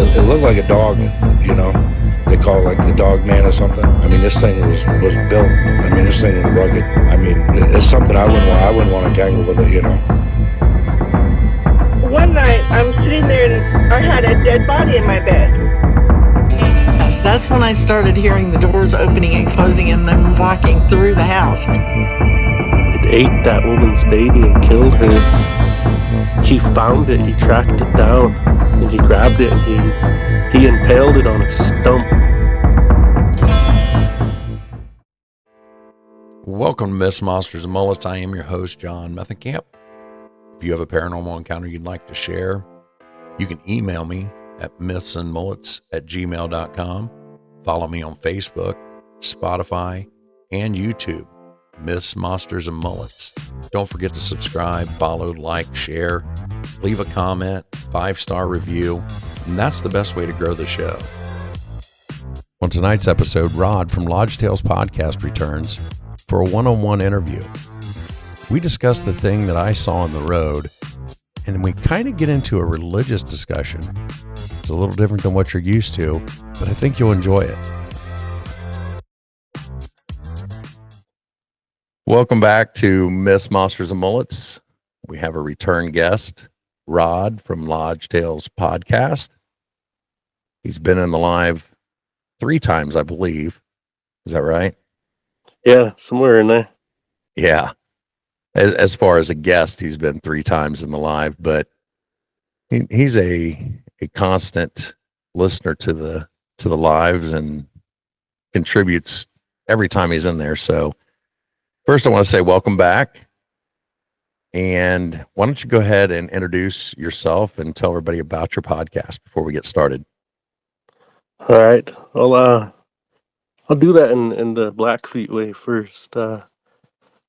It looked like a dog, you know. They call it like the dog man or something. I mean, this thing was built. I mean, this thing was rugged. I mean, it's something I wouldn't want to tangle with it, you know. One night, I'm sitting there and I had a dead body in my bed. Yes, that's when I started hearing the doors opening and closing and them walking through the house. It ate that woman's baby and killed her. He found it, he tracked it down, and he grabbed it and he impaled it on a stump. Welcome to Myths, Monsters, and Mullets. I am your host, John Methenkamp. If you have a paranormal encounter you'd like to share, you can email me at mythsandmullets@gmail.com. Follow me on Facebook, Spotify, and YouTube, Myths, Monsters, and Mullets. Don't forget to subscribe, follow, like, share, leave a comment, 5-star review, and that's the best way to grow the show. On tonight's episode, Rod from Lodge Tales Podcast returns for a one-on-one interview. We discuss the thing that I saw on the road, and we kind of get into a religious discussion. It's a little different than what you're used to, but I think you'll enjoy it. Welcome back to Myths, Monsters, and Mullets. We have a return guest, Rod from Lodge Tales Podcast. He's been in the live 3 times, I believe. Is that right? Yeah, somewhere in there. Yeah. As far as a guest, he's been 3 times in the live, but he's a constant listener to the lives and contributes every time he's in there. So first, I want to say welcome back. And why don't you go ahead and introduce yourself and tell everybody about your podcast before we get started? All right, I'll do that in the Blackfoot way first.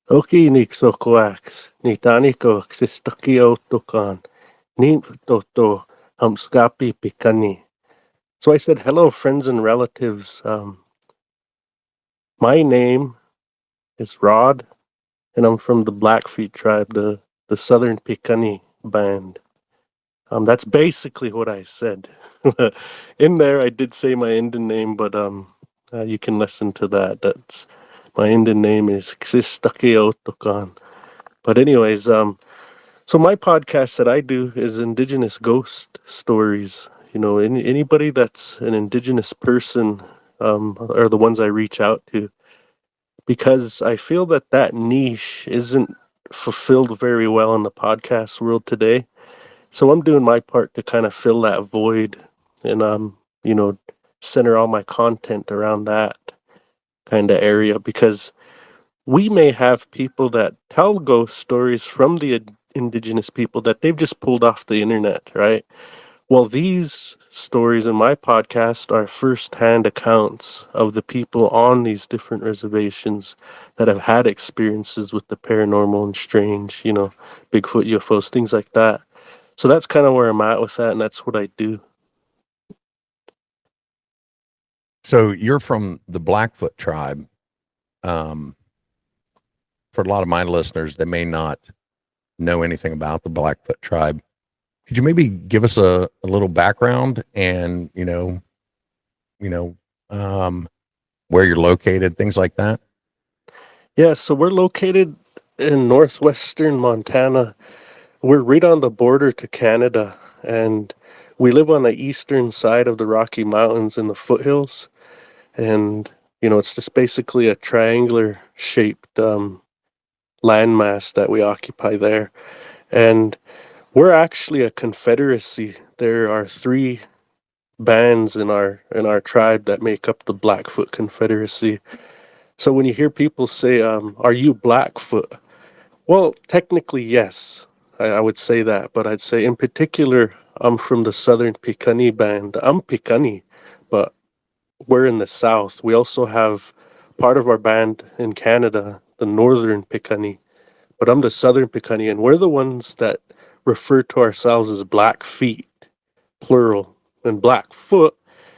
Oki niksokoax, nitaniko xistakio tokan, toto hamskapi pikani. So I said, hello, friends and relatives. My name is Rod, and I'm from the Blackfoot tribe, the Southern Pikani band. That's basically what I said. In there, I did say my Indian name, but you can listen to that. That's my Indian name is Xistakeo Tokan. But anyways, so my podcast that I do is Indigenous ghost stories. You know, anybody that's an Indigenous person are the ones I reach out to, because I feel that niche isn't fulfilled very well in the podcast world today. So I'm doing my part to kind of fill that void and, center all my content around that kind of area, because we may have people that tell ghost stories from the indigenous people that they've just pulled off the internet, right? Well, these stories in my podcast are first-hand accounts of the people on these different reservations that have had experiences with the paranormal and strange, Bigfoot, UFOs, things like that. So that's kind of where I'm at with that, and that's what I do. So you're from the Blackfoot tribe. For a lot of my listeners, they may not know anything about the Blackfoot tribe. Could you maybe give us a little background and, where you're located, things like that? Yeah, so we're located in northwestern Montana. We're right on the border to Canada, and we live on the eastern side of the Rocky Mountains in the foothills. And, it's just basically a triangular shaped landmass that we occupy there. And we're actually a confederacy. There are 3 bands in our tribe that make up the Blackfoot Confederacy. So when you hear people say, are you Blackfoot? Well, technically, yes, I would say that, but I'd say in particular, I'm from the Southern Pikani band. I'm Pikani, but we're in the South. We also have part of our band in Canada, the Northern Pikani, but I'm the Southern Pikani, and we're the ones that refer to ourselves as Blackfeet, plural. And Blackfoot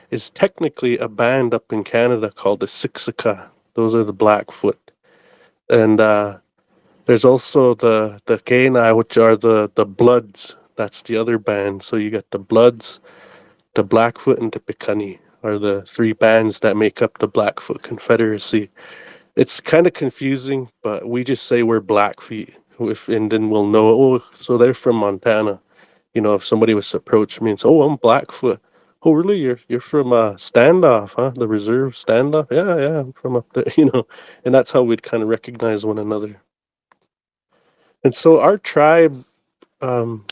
is technically a band up in Canada called the Siksika. Those are the Blackfoot. And there's also the Kainai, which are the Bloods. That's the other band. So you got the Bloods, the Blackfoot and the Piikani are the three bands that make up the Blackfoot Confederacy. It's kind of confusing, but we just say we're Blackfeet, and then we'll know, oh, so they're from Montana. If somebody was to approach me and say, "Oh, I'm Blackfoot." "Oh, really? You're from Standoff, huh? The Reserve Standoff?" "Yeah, yeah, I'm from up there." And that's how we'd kind of recognize one another. And so our tribe um,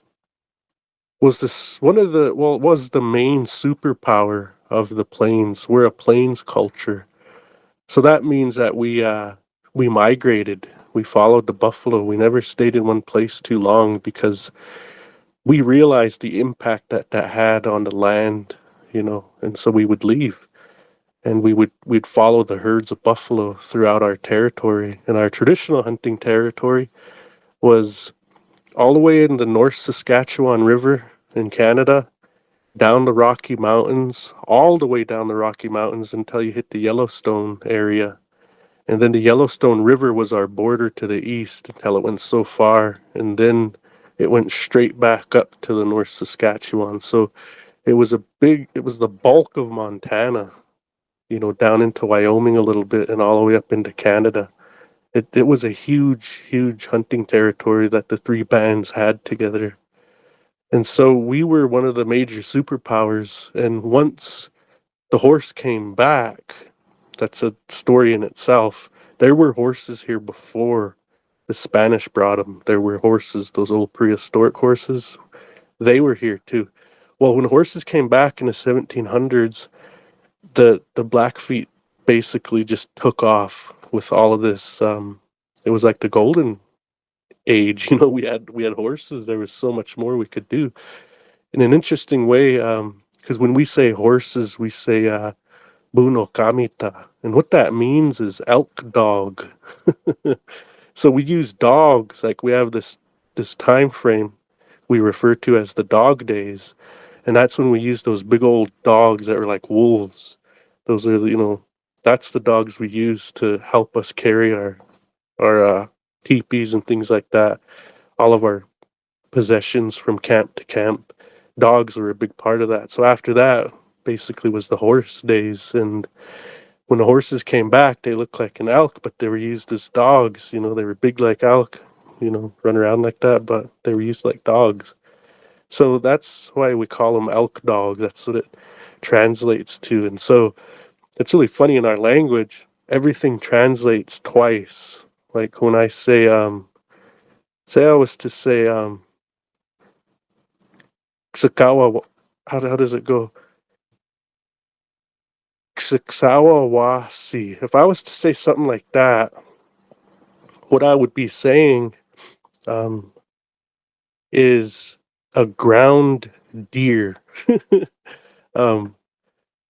was this one of the well, it was the main superpower of the plains. We're a plains culture, so that means that we migrated. We followed the buffalo. We never stayed in one place too long because we realized the impact that that had on the land, and so we would leave and we'd follow the herds of buffalo throughout our territory. And our traditional hunting territory was all the way in the North Saskatchewan River in Canada, down the Rocky Mountains, all the way down the Rocky Mountains until you hit the Yellowstone area. And then the Yellowstone River was our border to the east until it went so far. And then it went straight back up to the North Saskatchewan. So it was the bulk of Montana, down into Wyoming a little bit and all the way up into Canada. It was a huge, huge hunting territory that the three bands had together. And so we were one of the major superpowers. And once the horse came back, that's a story in itself. There were horses here before the Spanish brought them. There were horses, those old prehistoric horses. They were here too. Well, when horses came back in the 1700s, the Blackfeet basically just took off with all of this. It was like the golden age. We had horses. There was so much more we could do in an interesting way. Because when we say horses, we say Buno Kamita, and what that means is elk dog. So we use dogs, like we have this time frame we refer to as the dog days, and that's when we use those big old dogs that are like wolves. Those are that's the dogs we use to help us carry our teepees and things like that. All of our possessions from camp to camp. Dogs were a big part of that. So after that, basically was the horse days, and when the horses came back, they looked like an elk, but they were used as dogs. They were big like elk, run around like that, but they were used like dogs. So that's why we call them elk dog. That's what it translates to. And so it's really funny in our language, everything translates twice. Like when I say I was to say, Ksakawa, how does it go? Ksakawa wasi. If I was to say something like that, what I would be saying um, is a ground deer. um,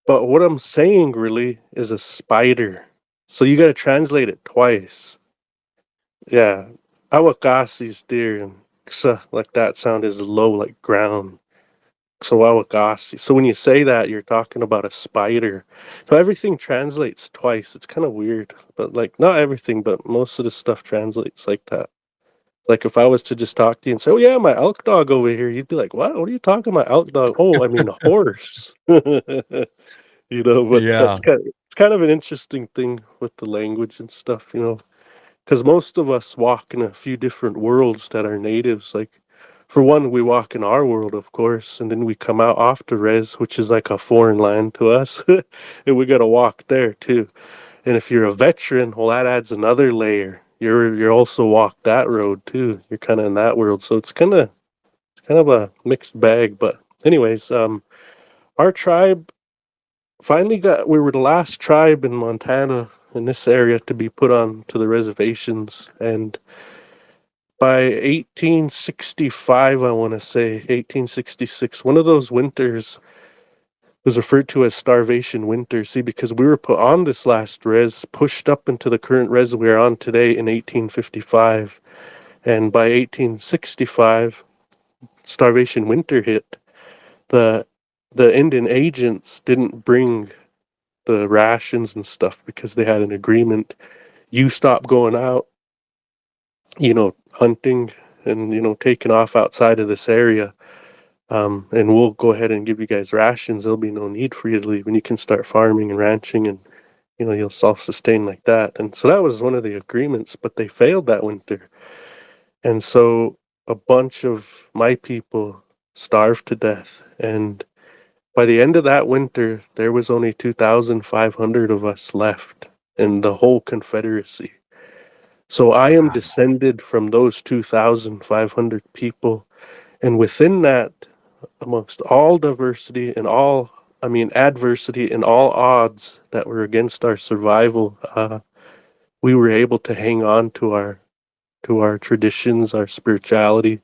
but what I'm saying really is a spider. So you got to translate it twice. Yeah, awakasi's deer and ksa like that sound is low like ground. So awakasi. So when you say that, you're talking about a spider. So everything translates twice. It's kind of weird, but like not everything, but most of the stuff translates like that. Like if I was to just talk to you and say, "Oh yeah, my elk dog over here," you'd be like, "What? What are you talking about, elk dog?" "Oh, I mean horse." But Yeah. it's kind of an interesting thing with the language and stuff, because most of us walk in a few different worlds that are natives. Like, for one, we walk in our world, of course, and then we come out off the res, which is like a foreign land to us, and we got to walk there too. And if you're a veteran, well, that adds another layer. You're also walked that road too. You're kind of in that world, so it's kind of a mixed bag. But anyways, our tribe finally we were the last tribe in Montana in this area to be put on to the reservations, and by 1865, I want to say 1866, one of those winters was referred to as starvation winter. See, because we were put on this last res, pushed up into the current res we are on today in 1855, and by 1865, starvation winter hit. The the Indian agents didn't bring the rations and stuff because they had an agreement. You stop going out, hunting and taking off outside of this area. And we'll go ahead and give you guys rations. There'll be no need for you to leave, and you can start farming and ranching, and you'll self-sustain like that. And so that was one of the agreements, but they failed that winter. And so a bunch of my people starved to death. And by the end of that winter, there was only 2,500 of us left in the whole Confederacy. So I am descended from those 2,500 people. And within that, amongst all diversity and adversity and all odds that were against our survival, we were able to hang on to our traditions, our spirituality,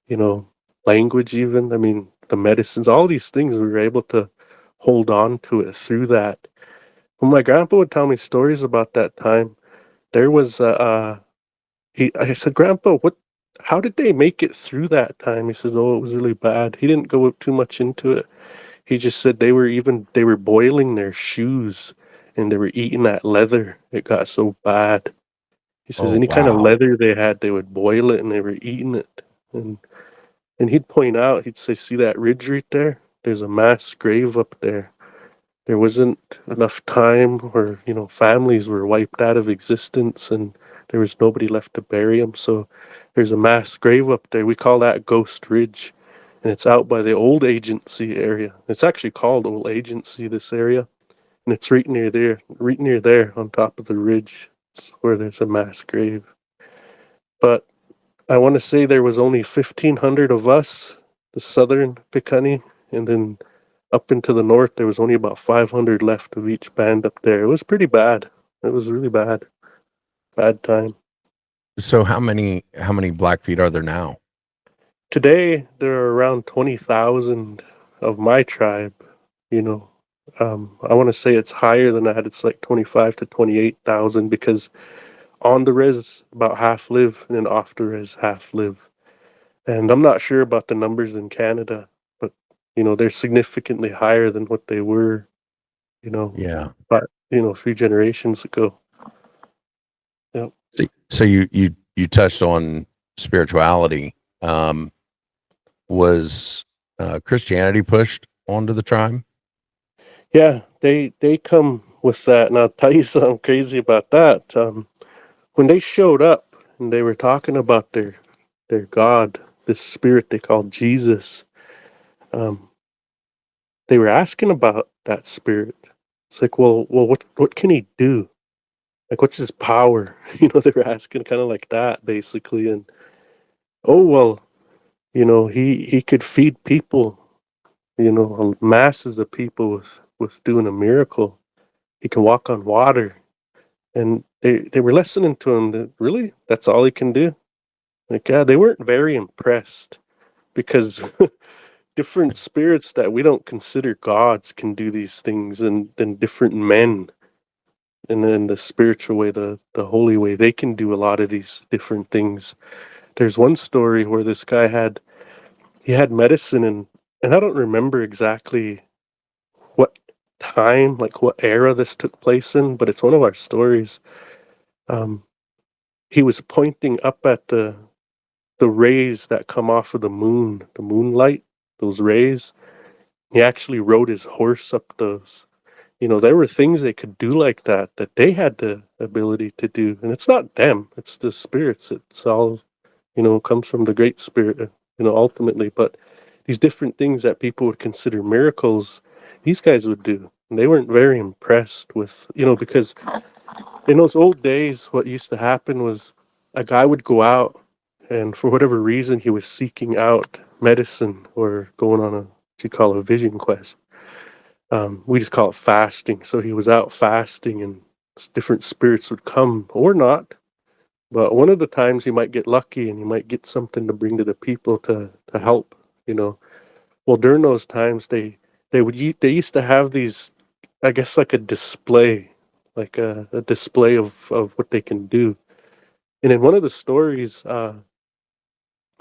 you know, language even. I mean, the medicines, all these things, we were able to hold on to it through that. When my grandpa would tell me stories about that time, there was I said, Grandpa, how did they make it through that time? He says, oh, it was really bad. He didn't go too much into it. He just said they were boiling their shoes and they were eating that leather. It got so bad. He says Oh, any kind of wow. leather they had, they would boil it and they were eating it. And he'd point out, he'd say, see that ridge right there? There's a mass grave up there. There wasn't enough time, or, families were wiped out of existence and there was nobody left to bury them. So there's a mass grave up there. We call that Ghost Ridge. And it's out by the old agency area. It's actually called Old Agency, this area. And it's right near there on top of the ridge. It's where there's a mass grave. But I want to say there was only 1,500 of us, the southern Piikani, and then up into the north there was only about 500 left of each band up there. It was pretty bad. It was really bad. Bad time. So how many Blackfeet are there now? Today there are around 20,000 of my tribe. You know, I want to say it's higher than that. It's like 25 to 28,000 because on the res about half live and then off the res half live. And I'm not sure about the numbers in Canada, but they're significantly higher than what they were, Yeah. but a few generations ago. Yep. So you touched on spirituality. Was Christianity pushed onto the tribe? Yeah, they come with that, and I'll tell you something crazy about that. When they showed up and they were talking about their God, this spirit they called Jesus, um, they were asking about that spirit. It's like, well, what can he do? Like, what's his power? They were asking kind of like that, basically. And, oh, well, he could feed people, masses of people with doing a miracle. He can walk on water. And they were listening to him. That, really? That's all he can do? Like, yeah, they weren't very impressed because different spirits that we don't consider gods can do these things, and then different men and in the spiritual way, the holy way, they can do a lot of these different things. There's one story where this guy he had medicine, and I don't remember exactly what time, like what era this took place in, but it's one of our stories. Um, he was pointing up at the rays that come off of the moonlight, those rays. He actually rode his horse up those. There were things they could do like that they had the ability to do. And it's not them, it's the spirits. It's all, comes from the Great Spirit, ultimately. But these different things that people would consider miracles, these guys would do. And they weren't very impressed with, because in those old days, what used to happen was a guy would go out and for whatever reason, he was seeking out medicine or going on what you call a vision quest. We just call it fasting. So he was out fasting, and different spirits would come or not. But one of the times you might get lucky and you might get something to bring to the people to help. You know, well during those times they used to have these, I guess, like a display, like a display of what they can do. And in one of the stories,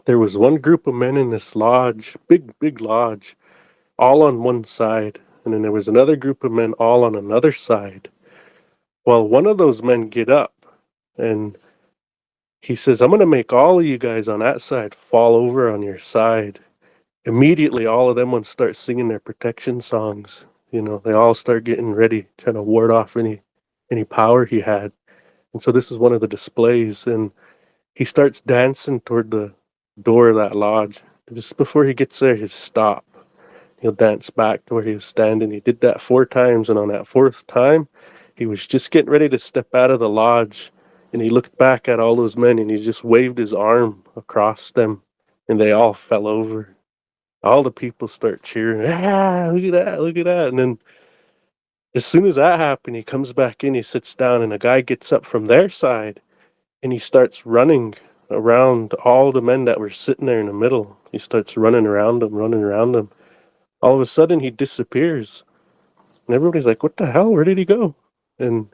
there was one group of men in this lodge, big lodge, all on one side, and then there was another group of men all on another side. Well, one of those men get up and he says, I'm going to make all of you guys on that side fall over on your side. immediately all of them ones start singing their protection songs. They all start getting ready, trying to ward off any power he had. And so this is one of the displays, and he starts dancing toward the door of that lodge. Just before he gets there, he'll stop. He'll dance back to where he was standing. He did that 4 times, and on that fourth time, he was just getting ready to step out of the lodge, and he looked back at all those men, and he just waved his arm across them, and they all fell over. All the people start cheering. Ah, look at that, look at that. And then as soon as that happened, he comes back in, he sits down, and a guy gets up from their side, and he starts running around all the men that were sitting there in the middle. He starts running around them, running around them. All of a sudden, he disappears. And everybody's like, what the hell? Where did he go? And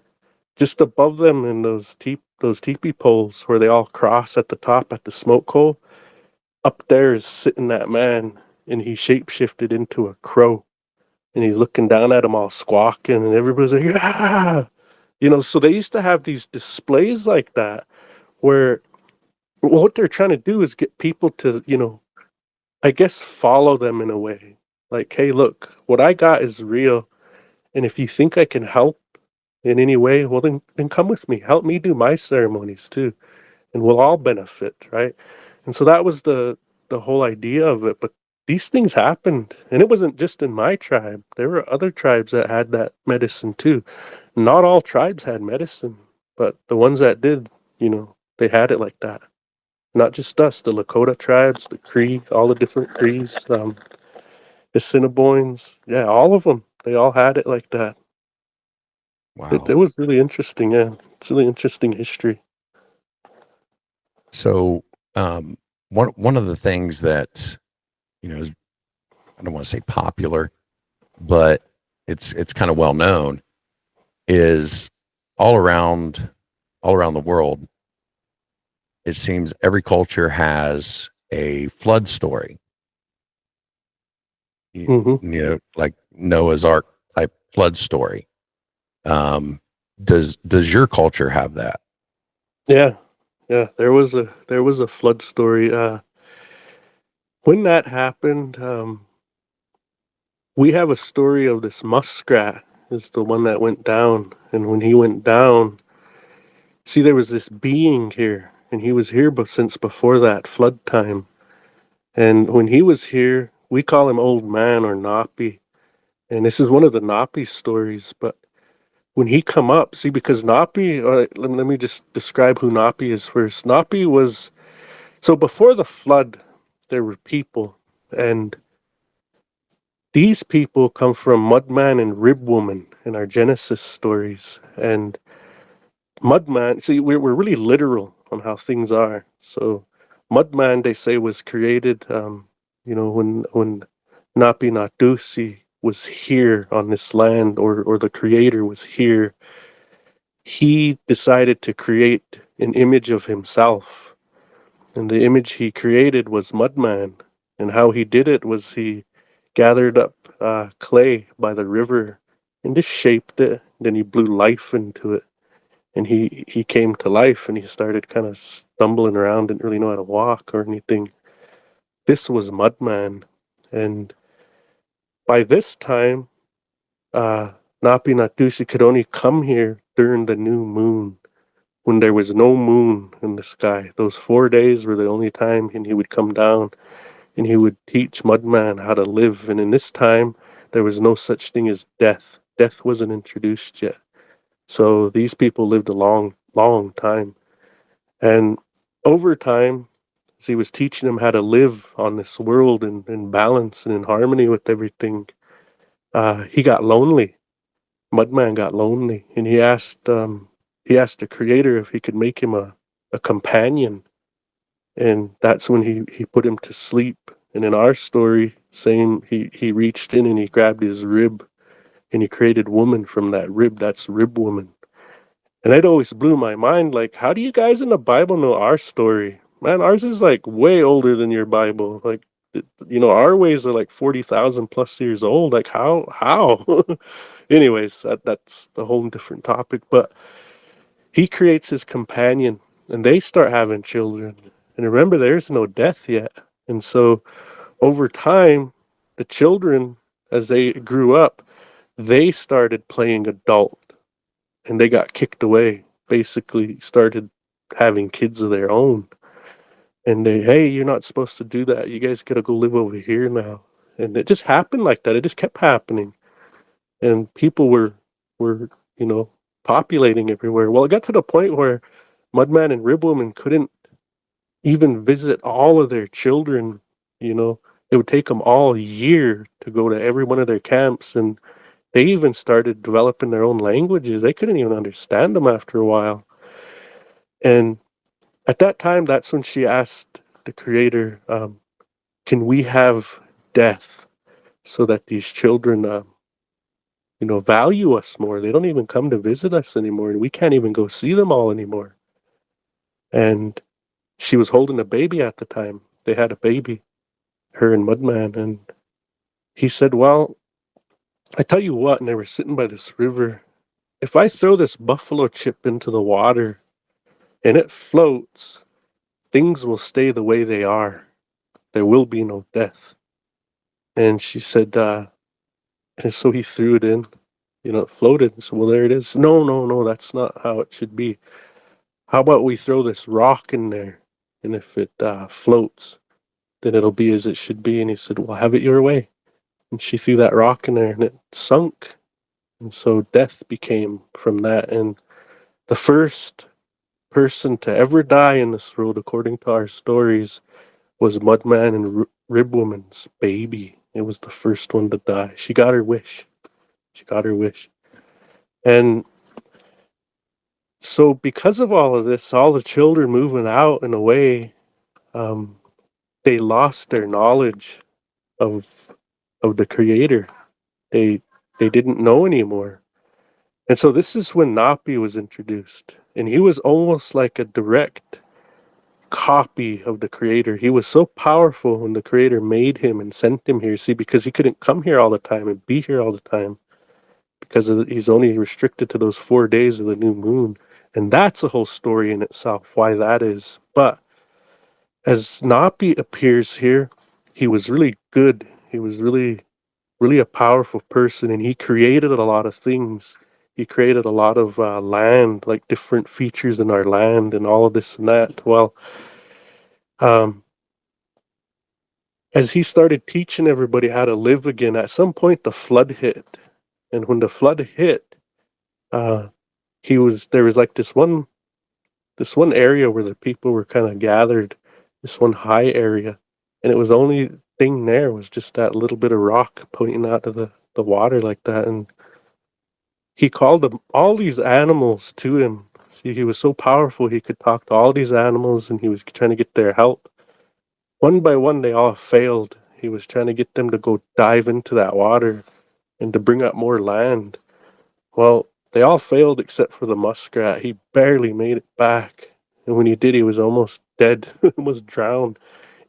just above them in those teepee poles where they all cross at the top at the smoke hole, up there is sitting that man, and he shapeshifted into a crow. And he's looking down at them all squawking, and everybody's like, ah! So they used to have these displays like that where what they're trying to do is get people to, I guess, follow them in a way. Like, hey, look, what I got is real. And if you think I can help in any way, well, then come with me. Help me do my ceremonies too. And we'll all benefit, right? And so that was the whole idea of it. But these things happened. And it wasn't just in my tribe. There were other tribes that had that medicine too. Not all tribes had medicine, but the ones that did, they had it like that. Not just us, the Lakota tribes, the Cree, all the different Crees, the Assiniboines, yeah, all of them. They all had it like that. It Wow. was really interesting, yeah. It's really interesting history. So, one of the things that, is, I don't want to say popular, but it's kind of well known, is all around the world, it seems every culture has a flood story. Hmm. Like Noah's Ark type flood story. Um, does your culture have that? Yeah, yeah. There was a flood story. When that happened, we have a story of this muskrat is the one that went down, and when he went down, see, there was this being here, and he was here but since before that flood time. And when he was here, we call him Old Man or Napi. And this is one of the Napi stories. But when he come up, see, because Napi, let me just describe who Napi is first. Napi was, so before the flood, there were people. And these people come from Mudman and Ribwoman in our Genesis stories. And Mudman, see, we're really literal on how things are. So Mudman, they say, was created, when Napi Natusi was here on this land, or the creator was here, he decided to create an image of himself. And the image he created was Mudman. And how he did it was he gathered up clay by the river and just shaped it. Then he blew life into it. And he came to life, and he started kind of stumbling around, didn't really know how to walk or anything. This was Mudman. And by this time, Napi Natusi could only come here during the new moon, when there was no moon in the sky. Those 4 days were the only time, and he would come down, and he would teach Mudman how to live. And in this time, there was no such thing as death. Death wasn't introduced yet. So these people lived a long, long time. And over time, as he was teaching them how to live on this world in balance and in harmony with everything, he got lonely. Mudman got lonely, and he asked the Creator if he could make him a companion, and that's when he put him to sleep. And in our story, same, he reached in and he grabbed his rib, and he created woman from that rib. That's Rib Woman. And it always blew my mind, like, how do you guys in the Bible know our story? Man, ours is like way older than your Bible. Like, our ways are like 40,000 plus years old. Like, how? Anyways, that's a whole different topic. But he creates his companion, and they start having children. And remember, there's no death yet. And so over time, the children, as they grew up, they started playing adult and they got kicked away, basically started having kids of their own. And they, hey, you're not supposed to do that. You guys gotta go live over here now. And it just happened like that. It just kept happening. And people were, you know, populating everywhere. Well, it got to the point where Mudman and Ribwoman couldn't even visit all of their children, you know. It would take them all year to go to every one of their camps, and they even started developing their own languages. They couldn't even understand them after a while. And at that time, that's when she asked the creator, can we have death so that these children, you know, value us more? They don't even come to visit us anymore, and we can't even go see them all anymore. And she was holding a baby at the time. They had a baby, her and Mudman, and he said, well, I tell you what, and they were sitting by this river, if I throw this buffalo chip into the water and it floats, things will stay the way they are. There will be no death. And she said, and so he threw it in, you know, it floated. So, well, there it is. No, no, no, that's not how it should be. How about we throw this rock in there? And if it floats, then it'll be as it should be. And he said, well, have it your way. And she threw that rock in there and it sunk. And so death became from that. And the first person to ever die in this world, according to our stories, was Mudman and Ribwoman's baby. It was the first one to die. She got her wish. She got her wish. And so because of all of this, all the children moving out and away, they lost their knowledge of the creator. They didn't know anymore. And so this is when Napi was introduced. And he was almost like a direct copy of the creator. He was so powerful when the creator made him and sent him here. See, because he couldn't come here all the time and be here all the time, because he's only restricted to those 4 days of the new moon. And that's a whole story in itself, why that is. But as Napi appears here, he was really good. He was really, really a powerful person, and he created a lot of things. He created a lot of land, like different features in our land and all of this and that. Well, as he started teaching everybody how to live again, at some point the flood hit. And when the flood hit, there was like this one area where the people were kind of gathered, this one high area, and it was only thing there was just that little bit of rock pointing out of the water like that. And he called them all these animals to him. See, he was so powerful he could talk to all these animals, and he was trying to get their help. One by one, they all failed. He was trying to get them to go dive into that water and to bring up more land. Well, they all failed except for the muskrat. He barely made it back. And when he did, he was almost dead, almost drowned.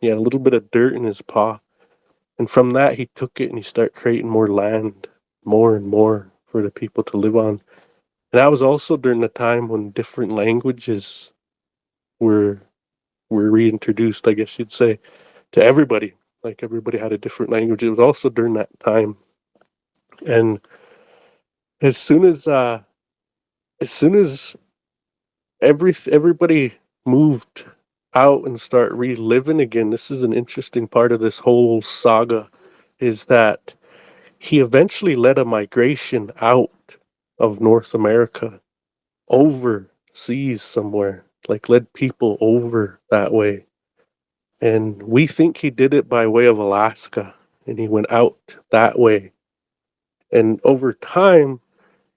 He had a little bit of dirt in his paw. And from that, he took it and he started creating more land, more and more for the people to live on. And that was also during the time when different languages were reintroduced, I guess you'd say, to everybody. Like everybody had a different language. It was also during that time. And as soon as everybody moved out and start reliving again, this is an interesting part of this whole saga, is that he eventually led a migration out of North America overseas somewhere, like led people over that way. And we think he did it by way of Alaska, and he went out that way. And over time,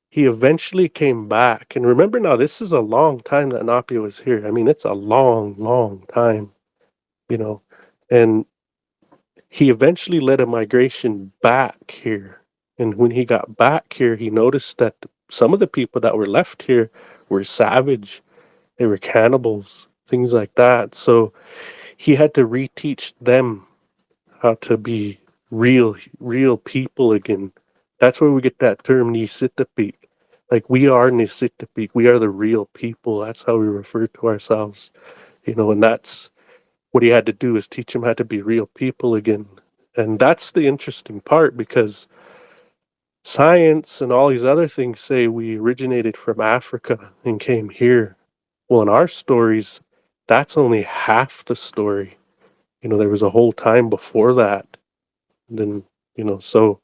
he eventually came back. And remember now, this is a long time that Napi was here. I mean, it's a long, long time, you know. And he eventually led a migration back here. And when he got back here, he noticed that some of the people that were left here were savage. They were cannibals, things like that. So he had to reteach them how to be real people again. That's where we get that term Nisitapik. Like, we are Nisitapik. We are the real people. That's how we refer to ourselves, you know. And that's what he had to do is teach them how to be real people again. And that's the interesting part, because science and all these other things say we originated from Africa and came here. Well, in our stories, that's only half the story. There was a whole time before that. And then, so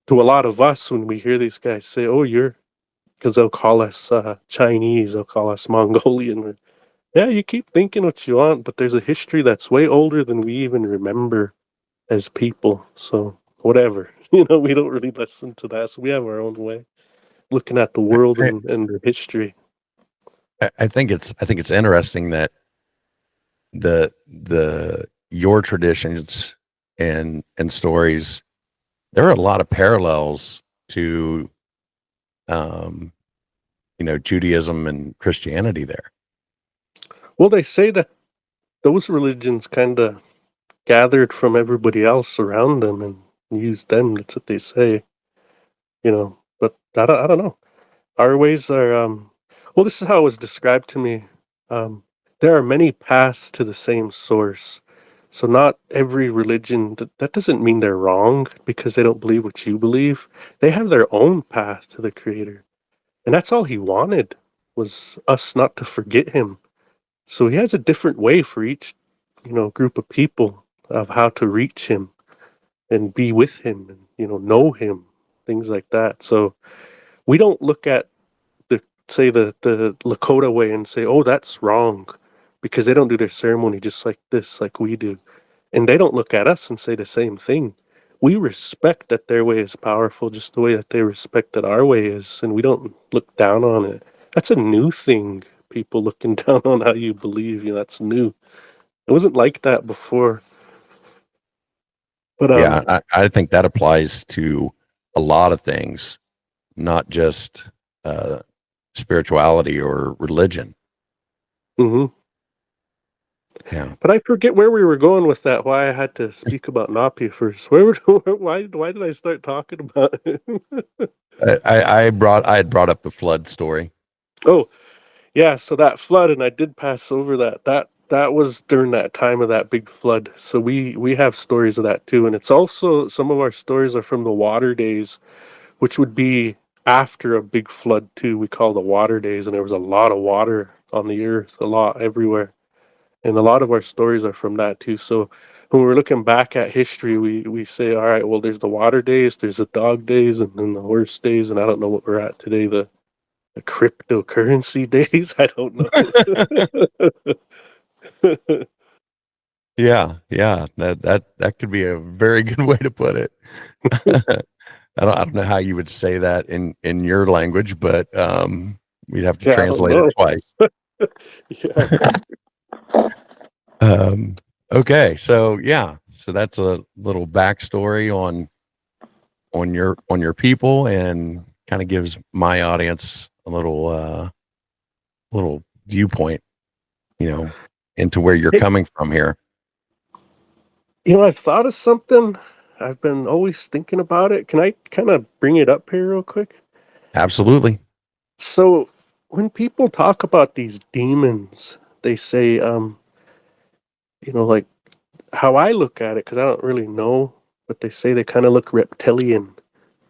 to a lot of us, when we hear these guys say, oh, because they'll call us Chinese, they'll call us Mongolian. Yeah, you keep thinking what you want, but there's a history that's way older than we even remember as people. So whatever, we don't really listen to that. So we have our own way looking at the world I, and the history. I think it's interesting that the your traditions and stories, there are a lot of parallels to Judaism and Christianity there. Well, they say that those religions kind of gathered from everybody else around them and used them. That's what they say, but I don't know. Our ways are, well, this is how it was described to me. There are many paths to the same source. So not every religion, that doesn't mean they're wrong because they don't believe what you believe. They have their own path to the Creator. And that's all he wanted, was us not to forget him. So he has a different way for each, group of people of how to reach him and be with him and, know him, things like that. So we don't look at the Lakota way and say, oh, that's wrong, because they don't do their ceremony just like this, like we do. And they don't look at us and say the same thing. We respect that their way is powerful just the way that they respect that our way is, and we don't look down on it. That's a new thing, people looking down on how you believe. That's new. It wasn't like that before. But Yeah, I think that applies to a lot of things, not just uh, spirituality or religion. mhm. Yeah, But I forget where we were going with that. Why I had to speak about Napi first. Why did I start talking about it? I had brought up the flood story. Oh, yeah, so that flood, and I did pass over that. That was during that time of that big flood. So we have stories of that too, and it's also, some of our stories are from the water days, which would be after a big flood too. We call the water days, and there was a lot of water on the earth, a lot everywhere. And a lot of our stories are from that too. So when we're looking back at history, we say, all right, well, there's the water days, there's the dog days, and then the horse days, and I don't know what we're at today, the cryptocurrency days. I don't know. Yeah, that could be a very good way to put it. I don't know how you would say that in your language, but we'd have to Yeah, I don't translate it know. twice. Yeah. Um, okay, so yeah, so that's a little backstory on your people, and kind of gives my audience a little viewpoint, you know, into where you're Hey, coming from here. I've thought of something. I've been always thinking about it. Can I kind of bring it up here real quick? Absolutely. So when people talk about these demons, they say, like how I look at it, because I don't really know, but they say they kind of look reptilian,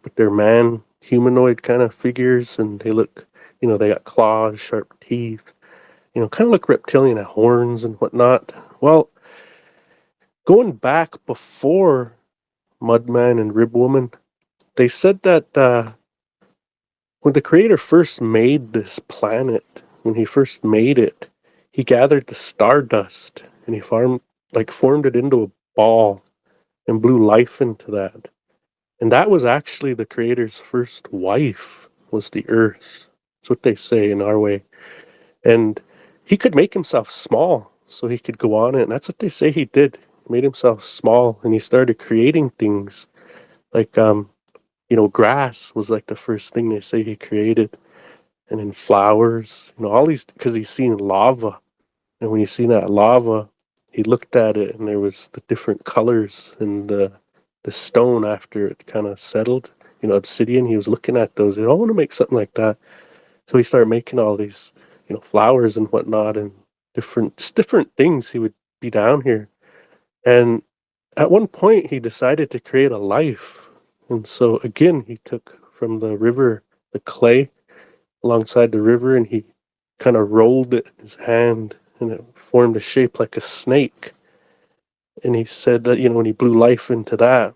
but they're man humanoid kind of figures, and they look, they got claws, sharp teeth, kind of look reptilian, at horns and whatnot. Well, going back before Mudman and Ribwoman, they said that when the creator first made this planet, when he first made it, he gathered the stardust and he formed it into a ball and blew life into that. And that was actually the creator's first wife, was the earth. That's what they say in our way. And he could make himself small so he could go on it. And that's what they say he did. He made himself small and he started creating things like grass was like the first thing they say he created. And then flowers, all these, because he's seen lava. And when he seen that lava, he looked at it and there was the different colors and the stone after it kind of settled, obsidian. He was looking at those. I want to make something like that. So he started making all these, flowers and whatnot, and different things he would be down here. And at one point, he decided to create a life. And so, again, he took from the river the clay alongside the river and he kind of rolled it in his hand and it formed a shape like a snake. And he said that, when he blew life into that,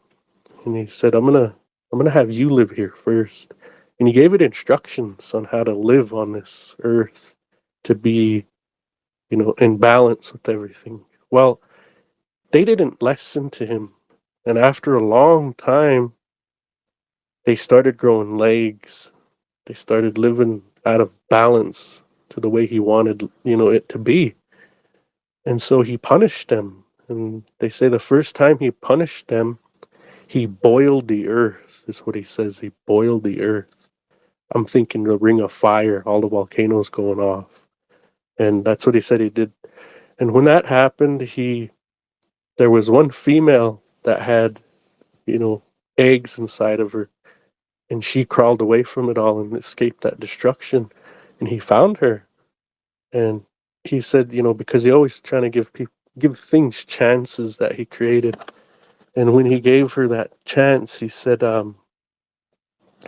and he said, I'm gonna have you live here first. And he gave it instructions on how to live on this earth to be, in balance with everything. Well, they didn't listen to him. And after a long time, they started growing legs. They started living out of balance to the way he wanted, it to be. And so he punished them. And they say the first time he punished them, he boiled the earth, is what he says. He boiled the earth. I'm thinking the ring of fire, all the volcanoes going off. And that's what he said he did. And when that happened, there was one female that had, you know, eggs inside of her, and she crawled away from it all and escaped that destruction. And he found her, and he said, because he always trying to give things chances that he created. And when he gave her that chance, he said,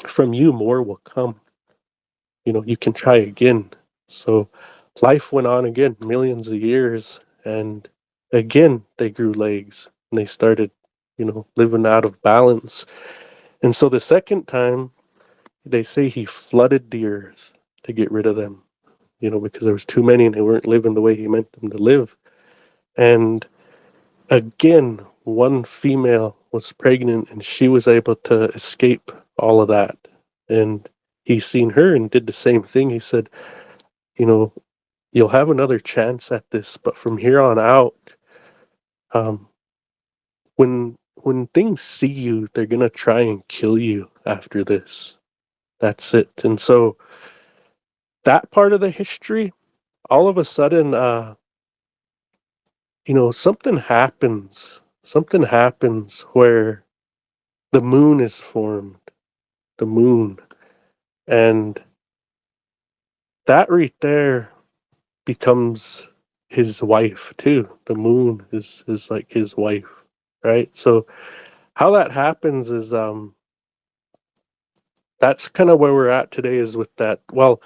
from you more will come. You can try again. So life went on again, millions of years, and again they grew legs and they started, living out of balance. And so the second time, they say he flooded the earth to get rid of them, because there was too many and they weren't living the way he meant them to live. And again, one female was pregnant and she was able to escape all of that. And he seen her and did the same thing. He said, you know, you'll have another chance at this, but from here on out, um, when things see you, they're gonna try and kill you after this. That's it. And so that part of the history, all of a sudden, something happens. Something happens where the moon is formed. The moon. And that right there becomes his wife too. The moon is like his wife. Right? So how that happens is that's kind of where we're at today is with that. Well,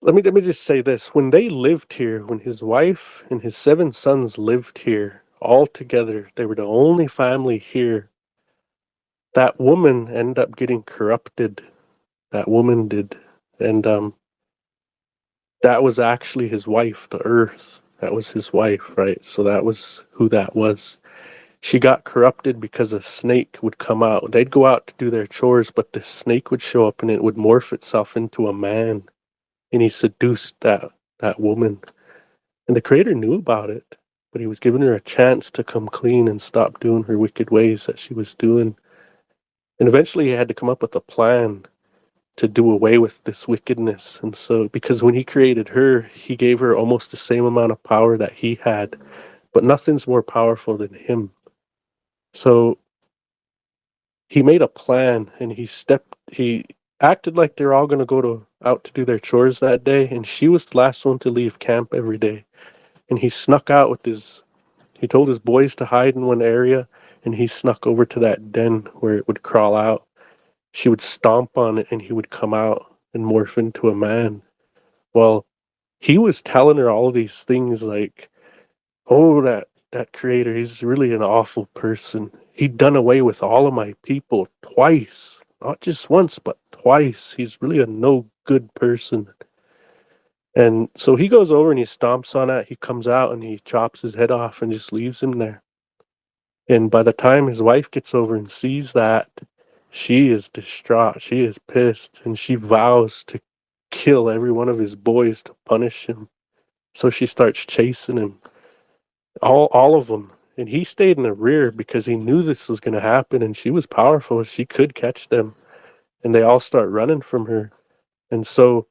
let me just say this. When they lived here, when his wife and his 7 sons lived here all together, they were the only family here. That woman ended up getting corrupted. That woman did. And that was actually his wife, the earth. That was his wife, right? So that was who that was. She got corrupted because a snake would come out. They'd go out to do their chores, but the snake would show up and it would morph itself into a man. And he seduced that woman. And the creator knew about it, but he was giving her a chance to come clean and stop doing her wicked ways that she was doing. And eventually he had to come up with a plan to do away with this wickedness. And so, because when he created her, he gave her almost the same amount of power that he had, but nothing's more powerful than him. So he made a plan and he acted like they're all going to out to do their chores that day. And she was the last one to leave camp every day. And he snuck out he told his boys to hide in one area and he snuck over to that den where it would crawl out. She would stomp on it and he would come out and morph into a man. Well, he was telling her all these things like, oh, that creator, he's really an awful person. He'd done away with all of my people twice. Not just once, but twice. He's really a no good person. And so he goes over and he stomps on it. He comes out and he chops his head off and just leaves him there. And by the time his wife gets over and sees that, she is distraught. She is pissed. And she vows to kill every one of his boys to punish him. So she starts chasing him. All of them. And he stayed in the rear because he knew this was going to happen. And she was powerful. She could catch them. And they all start running from her. And so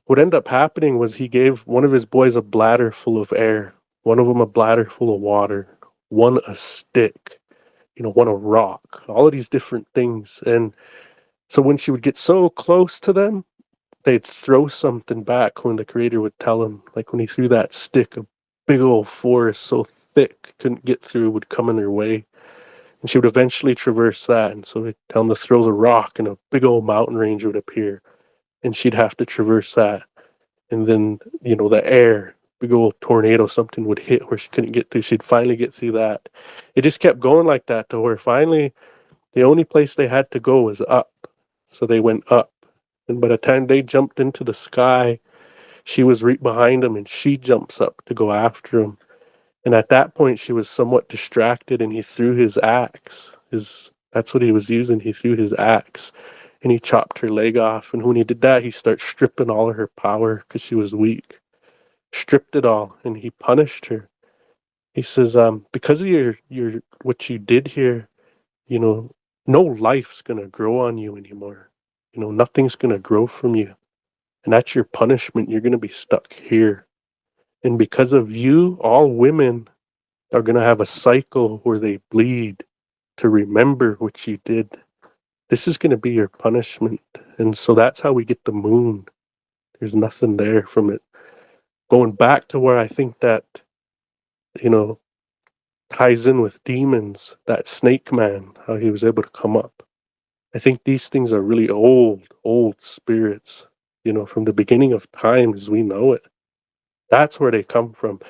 what ended up happening was he gave one of his boys a bladder full of air, one of them a bladder full of water, one a stick, one a rock, all of these different things. And so when she would get so close to them, they'd throw something back when the creator would tell him, like when he threw that stick, a big old forest so thick, couldn't get through, would come in her way. And she would eventually traverse that. And so they'd tell them to throw the rock, and a big old mountain range would appear. And she'd have to traverse that. And then, the air, big old tornado, something would hit where she couldn't get through. She'd finally get through that. It just kept going like that to where finally the only place they had to go was up. So they went up. And by the time they jumped into the sky, she was right behind him, and she jumps up to go after him. And at that point, she was somewhat distracted, and he threw his axe. That's what he was using. He threw his axe, and he chopped her leg off. And when he did that, he started stripping all of her power because she was weak. Stripped it all, and he punished her. He says, because of your what you did here, no life's gonna grow on you anymore. Nothing's gonna grow from you. And that's your punishment. You're gonna be stuck here. And because of you, all women are gonna have a cycle where they bleed to remember what you did. This is gonna be your punishment. And so that's how we get the moon. There's nothing there from it. Going back to where I think that, you know, ties in with demons, that snake man, how he was able to come up. I think these things are really old spirits, from the beginning of time as we know it. That's where they come from.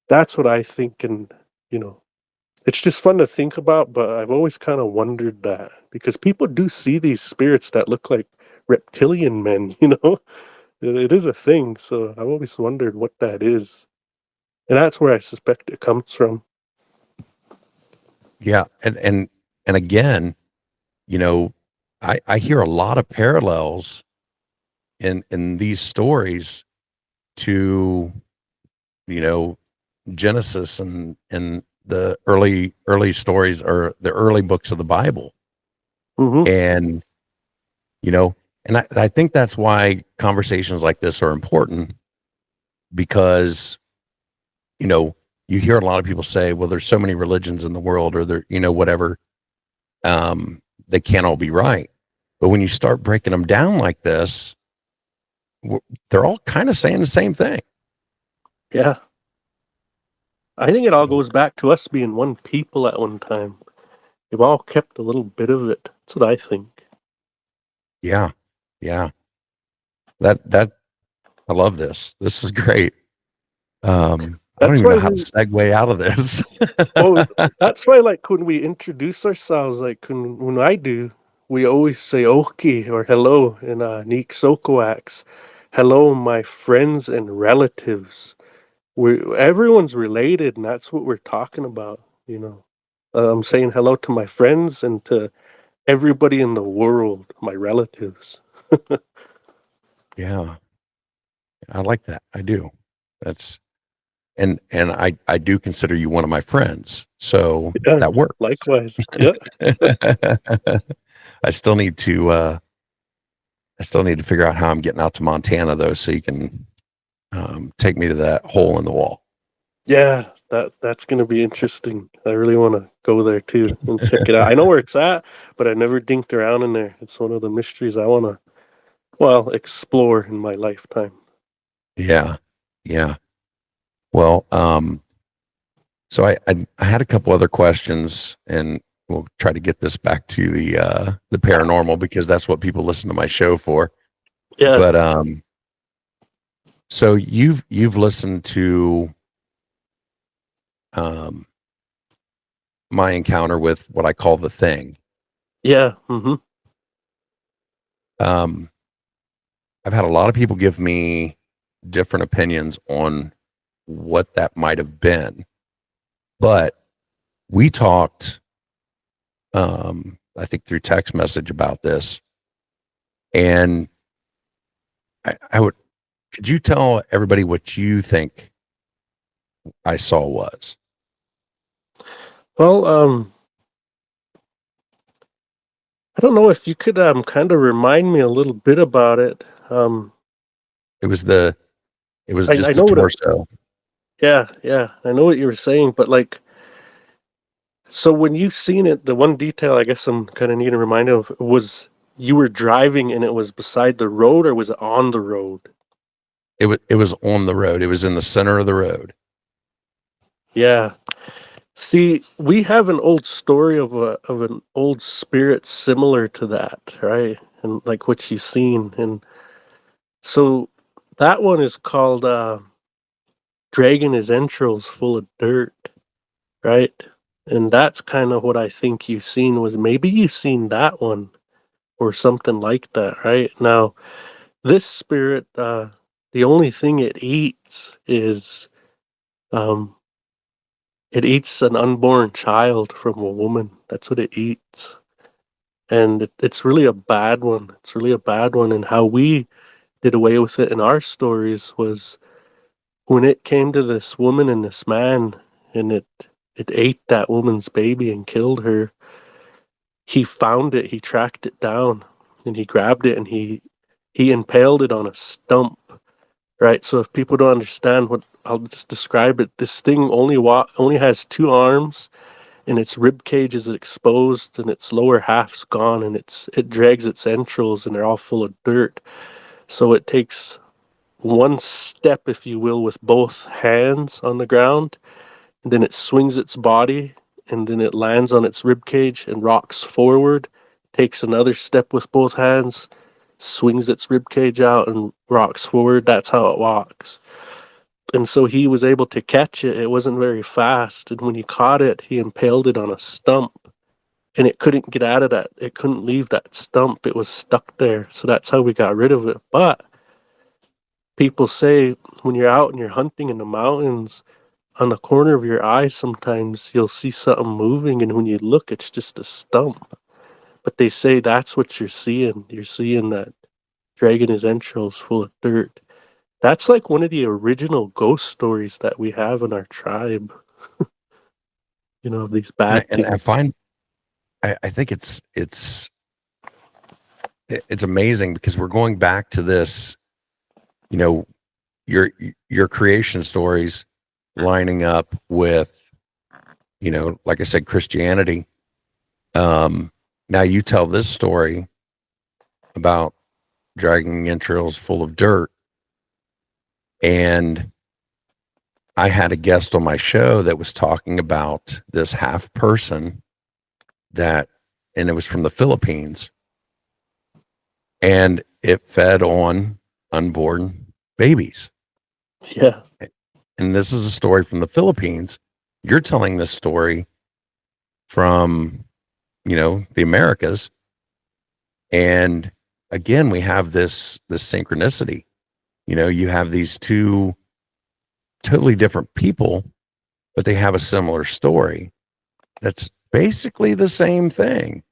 That's what I think. And, it's just fun to think about, but I've always kind of wondered that because people do see these spirits that look like reptilian men, it is a thing. So I've always wondered what that is. And that's where I suspect it comes from. Yeah, and again, you know, I hear a lot of parallels in these stories to, you know, Genesis and the early stories or the early books of the Bible. Hmm. And, you know, and I think that's why conversations like this are important because, you know, you hear a lot of people say, well, there's so many religions in the world or there, whatever, they can't all be right. But when you start breaking them down like this, they're all kind of saying the same thing. Yeah. I think it all goes back to us being one people at one time. We've all kept a little bit of it. That's what I think. Yeah. Yeah. That I love this. This is great. I don't That's even know why how to segue out of this. well, that's why, like, when we introduce ourselves, like, when I do, we always say "oki" or "hello" in Neek Sokoax. Hello, my friends and relatives. Everyone's related, and that's what we're talking about. I'm saying hello to my friends and to everybody in the world, my relatives. Yeah. I like that. I do. That's and I do consider you one of my friends. So Yeah, that works. likewise. Yeah. I still need to figure out how I'm getting out to Montana though, so you can take me to that hole in the wall. Yeah, that's gonna be interesting. I really wanna go there too and check it out. I know where it's at, but I never dinked around in there. It's one of the mysteries I wanna, well, explore in my lifetime. Yeah. Yeah. Well, so I had a couple other questions and we'll try to get this back to the paranormal because that's what people listen to my show for. Yeah, But so you've listened to um my encounter with what I call the thing. yeah, mhm. Um I've had a lot of people give me different opinions on what that might have been. But we talked I think through text message about this. And I would could you tell everybody what you think I saw was? Well, I don't know if you could, kinda remind me a little bit about it. It was the it was I just a know what it torso. yeah, yeah, I know what you were saying, but, like, so when you seen it, the one detail I guess I'm kinda needing a reminder of was you were driving and it was beside the road, or was it on the road? It was on the road. It was in the center of the road. Yeah. See, we have an old story of an old spirit similar to that, right? And like what you've seen. And so that one is called Dragging His Entrails Full of Dirt, right? And that's kind of what I think you've seen, was maybe you've seen that one or something like that, right? Now, this spirit, the only thing it eats is um it eats an unborn child from a woman. That's what it eats. And it's really a bad one. It's really a bad one. And how we did away with it in our stories was when it came to this woman and this man, and it ate that woman's baby and killed her. He found it. He tracked it down, and he grabbed it, and he impaled it on a stump. Right. So if people don't understand what, I'll just describe it. This thing only has two arms, and its rib cage is exposed, and its lower half's gone, and it drags its entrails, and they're all full of dirt. So it takes one step, if you will, with both hands on the ground, and then it swings its body, and then it lands on its rib cage and rocks forward, takes another step with both hands, swings its rib cage out and rocks forward. That's how it walks. And so he was able to catch it. It wasn't very fast, and when he caught it, he impaled it on a stump, and it couldn't get out of that. It couldn't leave that stump. It was stuck there. So that's how we got rid of it. But people say when you're out and you're hunting in the mountains, on the corner of your eye, sometimes you'll see something moving, and when you look, it's just a stump. But they say that's what you're seeing. You're seeing that dragging his entrails full of dirt. That's like one of the original ghost stories that we have in our tribe. These bad And I things. find I think it's amazing because we're going back to this, you know, your creation stories lining up with, like I said, Christianity. Now you tell this story about dragging entrails full of dirt, and I had a guest on my show that was talking about this half person and it was from the Philippines, and it fed on unborn babies. Yeah. And this is a story from the Philippines. You're telling this story from, the Americas. And again, we have this synchronicity. You have these two totally different people, but they have a similar story. That's basically the same thing.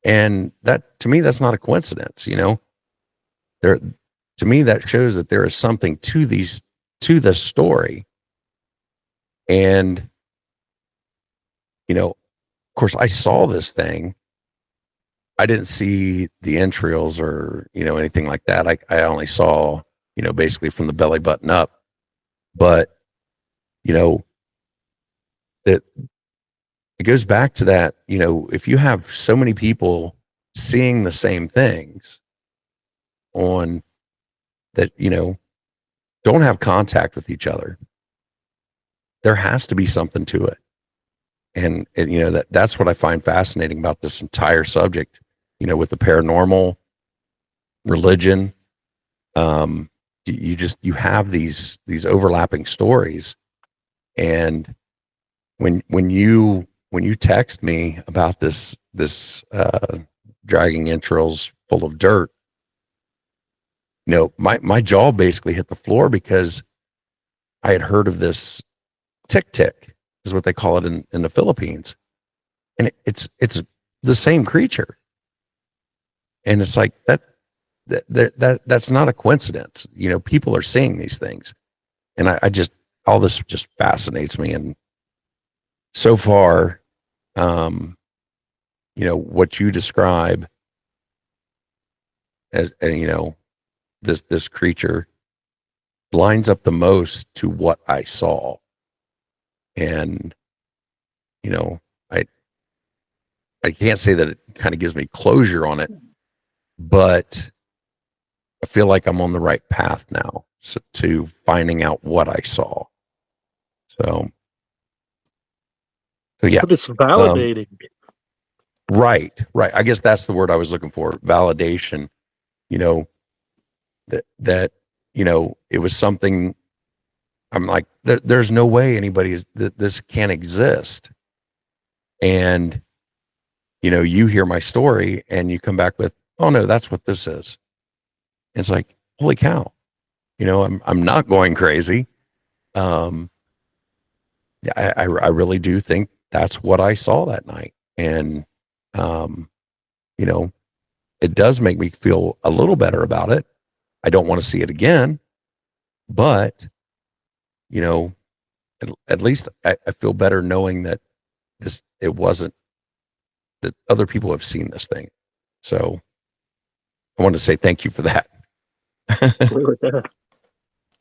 And that, to me, that's not a coincidence. There, to me, that shows that there is something to this story. And, of course, I saw this thing. I didn't see the entrails or, anything like that. I only saw, basically from the belly button up. But, that it goes back to that, if you have so many people seeing the same things on that, don't have contact with each other, there has to be something to it. And that's what I find fascinating about this entire subject, with the paranormal, religion. You have these overlapping stories. And when you text me about this dragging entrails full of dirt, my jaw basically hit the floor because I had heard of this tick is what they call it in the Philippines. And it's the same creature. And it's like that's not a coincidence. People are seeing these things. And I just, all this just fascinates me. And so far, what you describe as, this creature lines up the most to what I saw. And, I can't say that it kind of gives me closure on it, but I feel like I'm on the right path now to finding out what I saw. So So yeah, But it's um, validating. right. I guess that's the word I was looking for. Validation. You know, that it was something. I'm like, there's no way that this can't exist. And you hear my story and you come back with, oh no, that's what this is. And it's like, holy cow. I'm not going crazy. Um, I really do think that's what I saw that night. And, um, you know, it does make me feel a little better about it. I don't want to see it again, but, you know, at least I feel better knowing that it wasn't that other people have seen this thing. So I want to say thank you for that.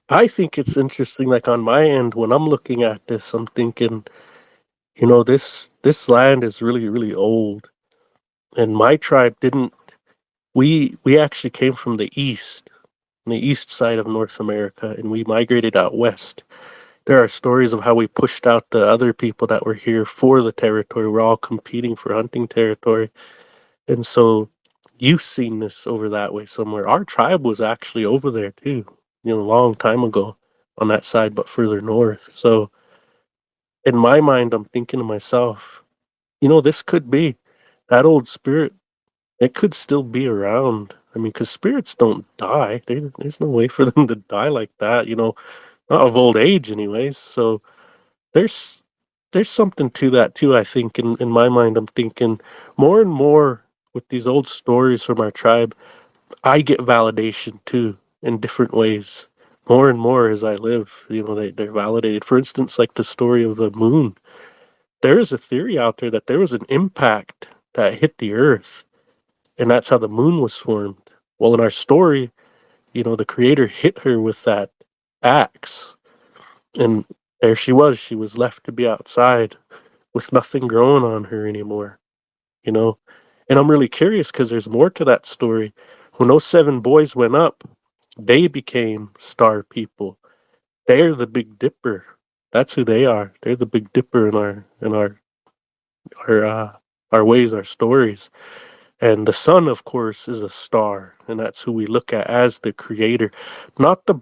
I think it's interesting, like on my end, when I'm looking at this, I'm thinking, this land is really, really old. And my tribe didn't we actually came from the east, on the east side of North America, and we migrated out west. There are stories of how we pushed out the other people that were here for the territory. We're all competing for hunting territory. And so you've seen this over that way somewhere. Our tribe was actually over there too, a long time ago on that side, but further north. So in my mind, I'm thinking to myself, this could be that old spirit. It could still be around. I mean, because spirits don't die. There's no way for them to die like that, not of old age, anyways. So there's there's something to that too. I think in my mind, I'm thinking more and more with these old stories from our tribe. I get validation too in different ways. More and more as I live, they're validated. For instance, like the story of the moon. There is a theory out there that there was an impact that hit the earth, and that's how the moon was formed. Well, in our story, the creator hit her with that axe, and there she was. She was left to be outside with nothing growing on her anymore, you know? And I'm really curious because there's more to that story. When those seven boys went up, they became star people. They're the Big Dipper. That's who they are. They're the Big Dipper our our ways, our stories. And the sun, of course, is a star, and that's who we look at as the creator. Not the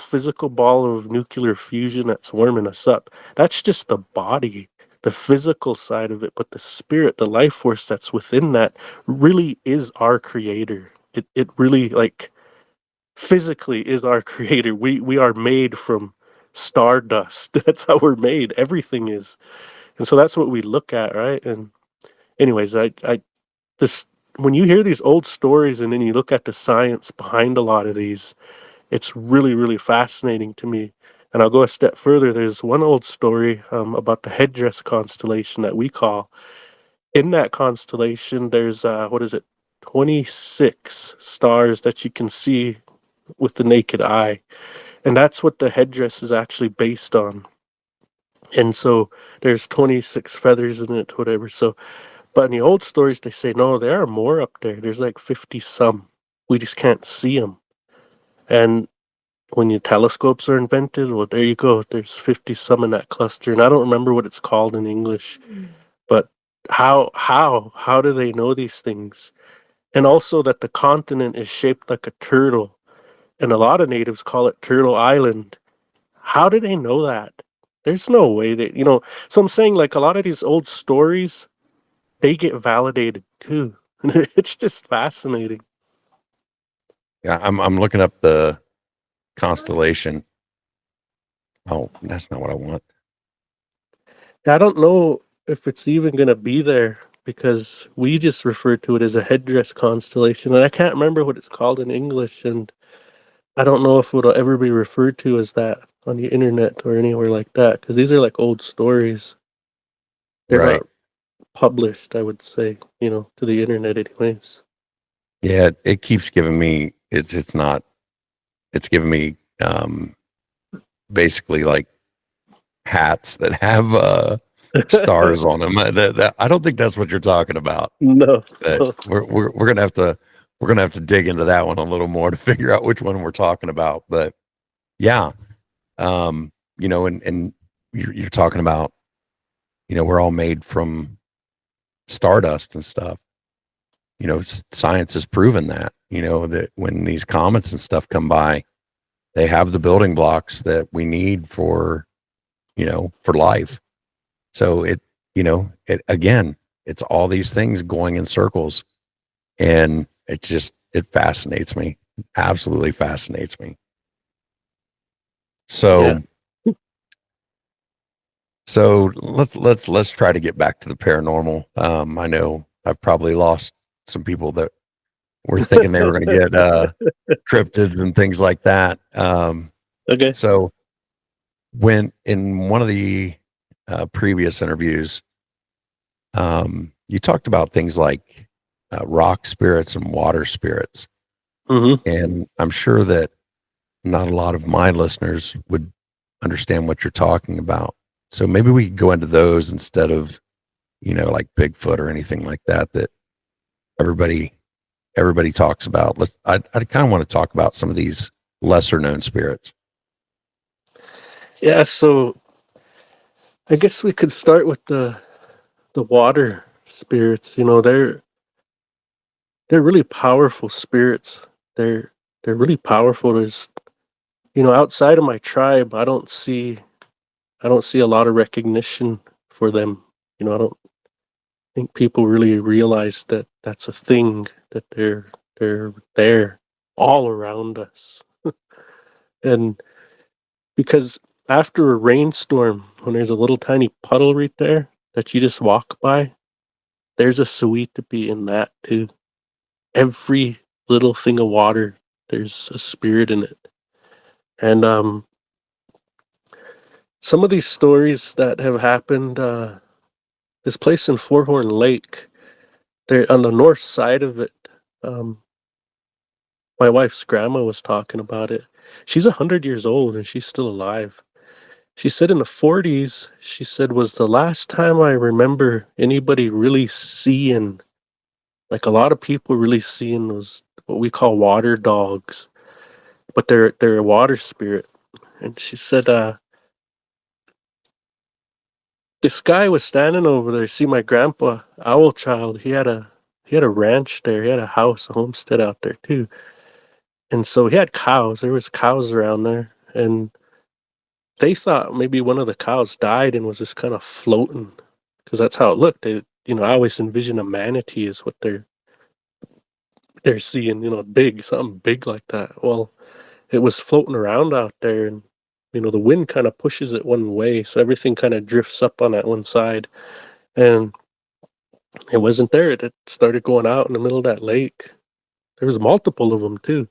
physical ball of nuclear fusion that's warming us up. That's just the body, the physical side of it, but the spirit, the life force that's within that really is our creator. It really, like, physically is our creator. We are made from stardust. That's how we're made. Everything is. And so that's what we look at, right? And anyways, I this when you hear these old stories and then you look at the science behind a lot of these, it's really, really fascinating to me. And I'll go a step further. There's one old story about the headdress constellation that we call. In that constellation, there's what is it, 26 stars that you can see with the naked eye, and that's what the headdress is actually based on. And so there's 26 feathers in it, whatever. So but in the old stories, they say, no, there are more up there. There's like 50 some. We just can't see them. And when your telescopes are invented, well, there you go. There's 50 some in that cluster. And I don't remember what it's called in English, but how do they know these things? And also that the continent is shaped like a turtle. And a lot of natives call it Turtle Island. How do they know that? There's no way so I'm saying, like, a lot of these old stories, they get validated too. It's just fascinating. Yeah, I'm looking up the constellation. Oh, that's not what I want. I don't know if it's even going to be there because we just refer to it as a headdress constellation, and I can't remember what it's called in English, and I don't know if it'll ever be referred to as that on the internet or anywhere like that because these are like old stories. They're Right. not published, I would say, to the internet, anyways. Yeah, it keeps giving me it's giving me basically like hats that have stars on them. I don't think that's what you're talking about. No, But no. we're gonna have to dig into that one a little more to figure out which one we're talking about. But yeah, and you're talking about we're all made from stardust and stuff. Science has proven that, that when these comets and stuff come by, they have the building blocks that we need for life. So it again, it's all these things going in circles, and it fascinates me. Absolutely fascinates me. Yeah. So let's try to get back to the paranormal. I know I've probably lost some people that were thinking they were going to get cryptids and things like that. Okay. So when in one of the previous interviews, you talked about things like rock spirits and water spirits, Mm-hmm. and I'm sure that not a lot of my listeners would understand what you're talking about. So maybe we could go into those instead of, like Bigfoot or anything like that everybody talks about. I kind of want to talk about some of these lesser known spirits. Yeah. So I guess we could start with the water spirits. They're really powerful spirits. They're really powerful. There's outside of my tribe, I don't see a lot of recognition for them. I don't think people really realize that that's a thing, that they're there all around us. And because after a rainstorm, when there's a little tiny puddle right there that you just walk by, there's a sweet to be in that too. Every little thing of water, there's a spirit in it. And some of these stories that have happened, this place in Forehorn Lake, they're on the north side of it. Um, my wife's grandma was talking about it. She's 100 years old and she's still alive. She said in the 40s, she said, was the last time I remember anybody really seeing, like a lot of people really seeing those what we call water dogs, but they're a water spirit. And she said, this guy was standing over there. See, my grandpa, Owl Child, he had a ranch there. He had a house, a homestead out there too. And so he had cows. There was cows around there, and they thought maybe one of the cows died and was just kind of floating, because that's how it looked. I always envision a manatee is what they're seeing. Big, something big like that. Well, it was floating around out there, and the wind kind of pushes it one way, so everything kind of drifts up on that one side, and it wasn't there. It started going out in the middle of that lake. There was multiple of them too,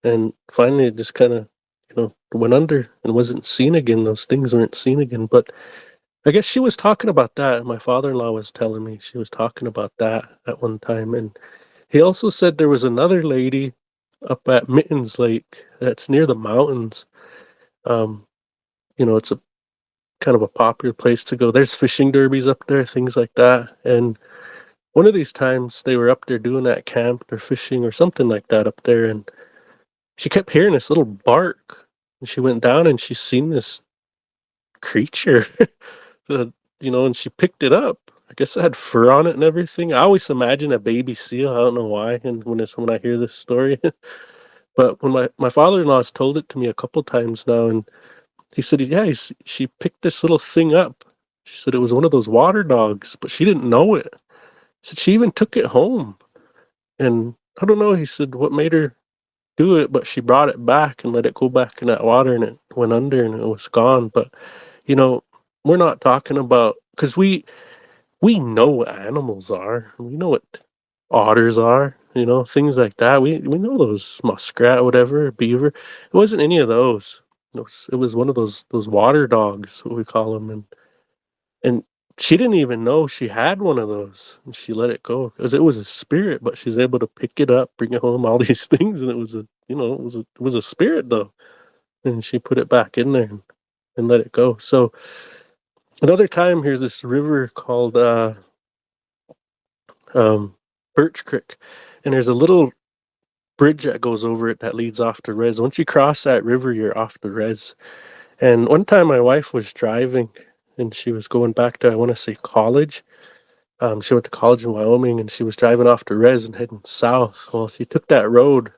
and finally it just kind of went under and wasn't seen again. Those things weren't seen again. But I guess she was talking about that. My father-in-law was telling me she was talking about that at one time, and he also said there was another lady up at Mittens Lake that's near the mountains. Um, it's a kind of a popular place to go. There's fishing derbies up there, things like that. And one of these times they were up there doing that camp or fishing or something like that up there, and she kept hearing this little bark. And she went down and she seen this creature, uh, and she picked it up. I guess it had fur on it and everything. I always imagine a baby seal. I don't know why. And when I hear this story, but when my father-in-law has told it to me a couple times now, and he said, yeah, she picked this little thing up. She said it was one of those water dogs, but she didn't know it. Said she even took it home. And I don't know, he said, what made her do it, but she brought it back and let it go back in that water, and it went under and it was gone. But, you know, we're not talking about, because we know what animals are. We know what otters are, things like that. We know those muskrat, whatever, beaver. It wasn't any of those. It was one of those water dogs, what we call them, and she didn't even know she had one of those, and she let it go because it was a spirit. But she's able to pick it up, bring it home, all these things, and it was a spirit though, and she put it back in there and let it go. So another time, here's this river called um, Birch Creek, and there's a little bridge that goes over it that leads off the res. Once you cross that river, you're off the res. And one time, my wife was driving, and she was going back to, I want to say, college. She went to college in Wyoming, and she was driving off the res and heading south. Well, she took that road,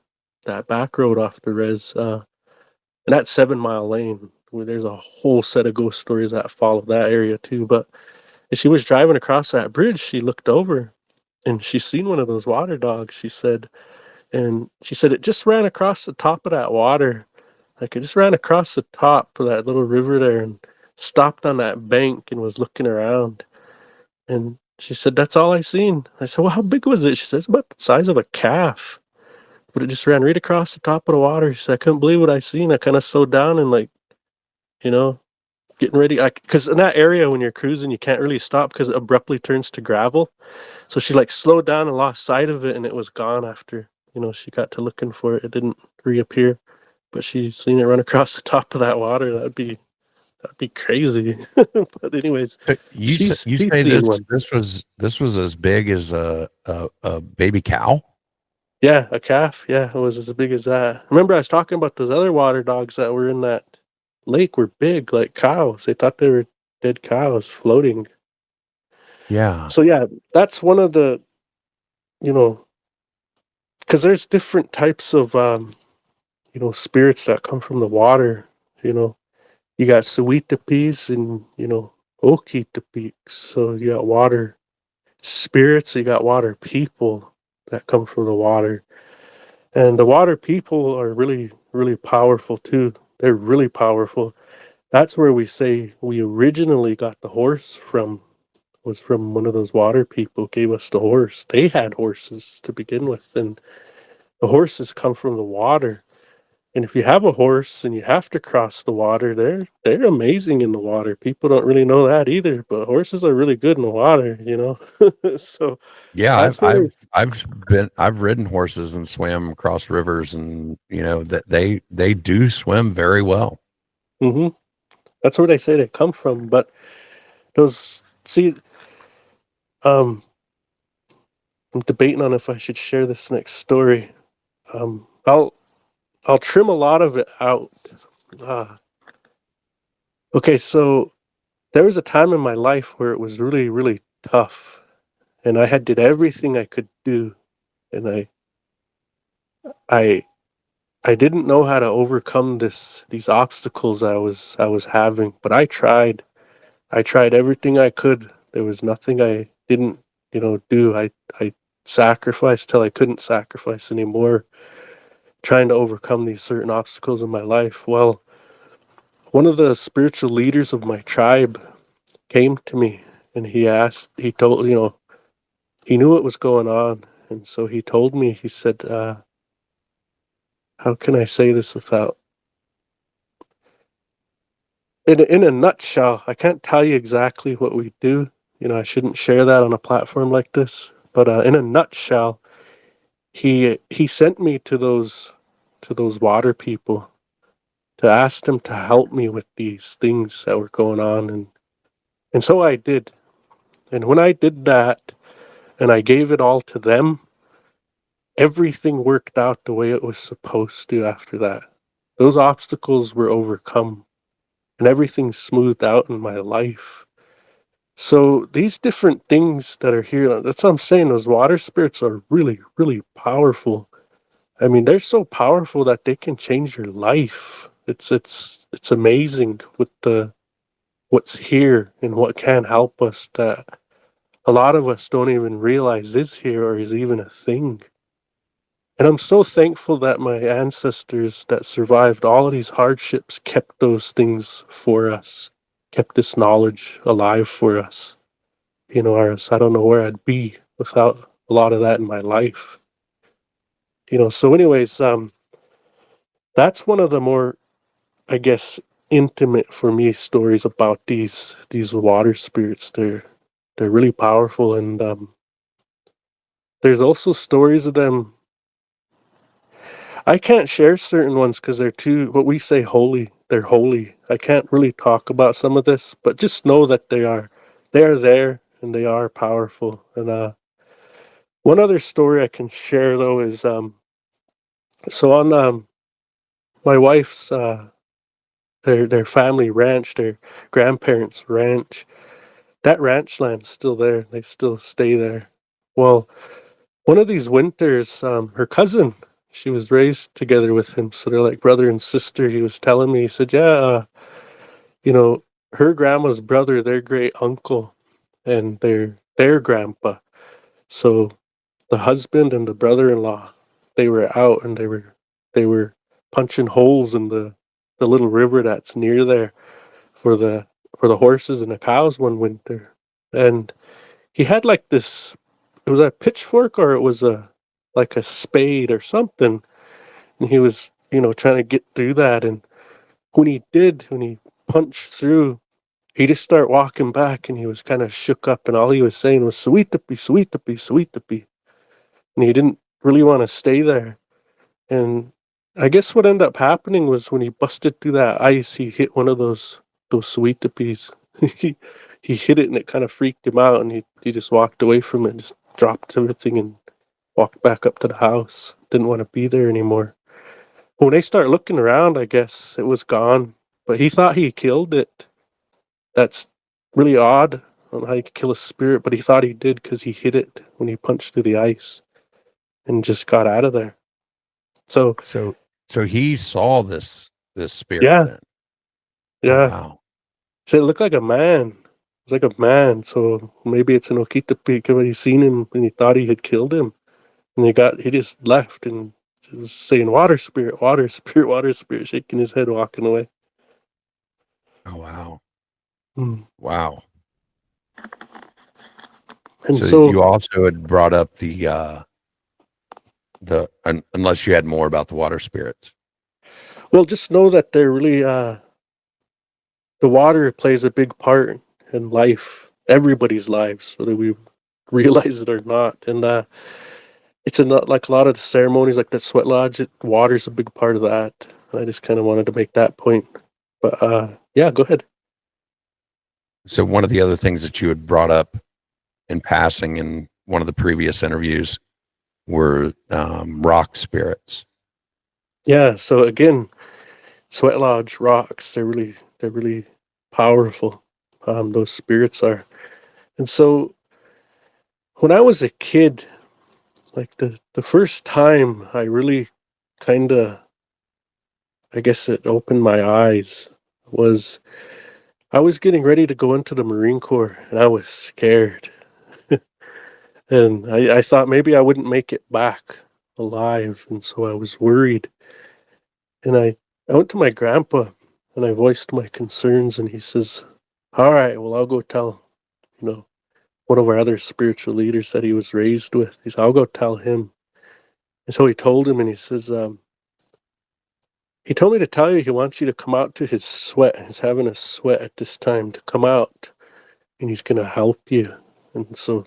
that back road off the res, and that 7 Mile Lane, where there's a whole set of ghost stories that follow that area too. But as she was driving across that bridge, she looked over and she seen one of those water dogs, she said. And she said it just ran across the top of that water. Like it just ran across the top of that little river there and stopped on that bank and was looking around. And she said, "That's all I seen." I said, "Well, how big was it?" She said, "It's about the size of a calf." But it just ran right across the top of the water. She said, "I couldn't believe what I seen." I kind of slowed down and like, you know, getting ready. Because in that area when you're cruising, you can't really stop because it abruptly turns to gravel. So she like slowed down and lost sight of it, and it was gone after, she got to looking for it. It didn't reappear, but she seen it run across the top of that water. That'd be crazy. But anyways, You she's say seen this one. this was as big as a baby cow? Yeah, a calf. Yeah, it was as big as that. Remember, I was talking about those other water dogs that were in that lake were big, like cows. They thought they were dead cows floating. Yeah. So yeah, that's one of the, you know, because there's different types of spirits that come from the water. You know, you got Suitapis and Okitapiks. So you got water spirits, you got water people that come from the water. And the water people are really, really powerful too. They're really powerful. That's where we say we originally got the horse from, was from one of those water people gave us the horse. They had horses to begin with, and the horses come from the water. And if you have a horse and you have to cross the water, they're amazing in the water. People don't really know that either, but horses are really good in the water. So Yeah, that's where I've ridden horses and swam across rivers, and that they do swim very well. hmm that's where they say they come from. But those see, um, I'm debating on if I should share this next story. I'll trim a lot of it out. Uh, okay, so there was a time in my life where it was really, really tough, and I had did everything I could do, and I I didn't know how to overcome these obstacles I was having, but I tried. I tried everything I could. There was nothing I didn't, do. I sacrificed till I couldn't sacrifice anymore, trying to overcome these certain obstacles in my life. Well, one of the spiritual leaders of my tribe came to me and he told, he knew what was going on. And so he told me, he said, how can I say this without, in a nutshell, I can't tell you exactly what we do. I shouldn't share that on a platform like this. But in a nutshell, he sent me to those water people to ask them to help me with these things that were going on, and so I did. And when I did that, and I gave it all to them, everything worked out the way it was supposed to after that. Those obstacles were overcome, and everything smoothed out in my life. So these different things that are here, that's what I'm saying, those water spirits are really, really powerful. I mean, they're so powerful that they can change your life. It's amazing with the what's here and what can help us that a lot of us don't even realize is here or is even a thing. And I'm so thankful that my ancestors that survived all of these hardships kept those things for us, kept this knowledge alive for us. Or else I don't know where I'd be without a lot of that in my life. So anyways, that's one of the more, I guess, intimate for me stories about these water spirits. They're really powerful, and there's also stories of them. I can't share certain ones because they're too, what we say, holy. They're holy. I can't really talk about some of this, but just know that they are there and they are powerful. And one other story I can share though is so on my wife's their family ranch, their grandparents' ranch. That ranch land's still there. They still stay there. Well, one of these winters, her cousin, she was raised together with him, so they're like brother and sister. He was telling me, he said, yeah, you know, her grandma's brother, their great uncle, and their grandpa. So the husband and the brother-in-law, they were out and they were punching holes in the little river that's near there for the horses and the cows one winter. And he had like this, it was a pitchfork or it was a like a spade or something, and he was, trying to get through that. And when he punched through, he just started walking back and he was kind of shook up, and all he was saying was sweet sweet and he didn't really want to stay there. And I guess what ended up happening was when he busted through that ice, he hit one of those sweet he he hit it and it kind of freaked him out, and he just walked away from it, just dropped everything and walked back up to the house. Didn't want to be there anymore. When they start looking around, I guess it was gone, but he thought he killed it. That's really odd on how you could kill a spirit, but he thought he did because he hit it when he punched through the ice and just got out of there. So So he saw this spirit yeah, then. Oh yeah. wow. So it looked like a man. It was like a man. So maybe it's an Okitapi, but he seen him and he thought he had killed him. And he just left and was saying, water spirit, water spirit, water spirit, shaking his head, walking away. Oh wow. Mm. Wow. And So so, you also had brought up unless you had more about the water spirits. well, just know that they're really, the water plays a big part in life, everybody's lives, whether we realize it or not. And it's not like a lot of the ceremonies, like that sweat lodge, water's a big part of that. I just kind of wanted to make that point. But yeah, go ahead. So one of the other things that you had brought up in passing in one of the previous interviews were rock spirits. Yeah, so again, sweat lodge rocks, they're really powerful. Those spirits are. And so when I was a kid, like the first time I really kind of, I guess it opened my eyes, was I was getting ready to go into the Marine Corps and I was scared. And I thought maybe I wouldn't make it back alive, and so I was worried. And I went to my grandpa and I voiced my concerns, and he says, all right, well, I'll go tell, you know, one of our other spiritual leaders that he was raised with. He said, I'll go tell him. And so he told him, and he says, he told me to tell you he wants you to come out to his sweat. He's having a sweat at this time to come out, and he's going to help you. And so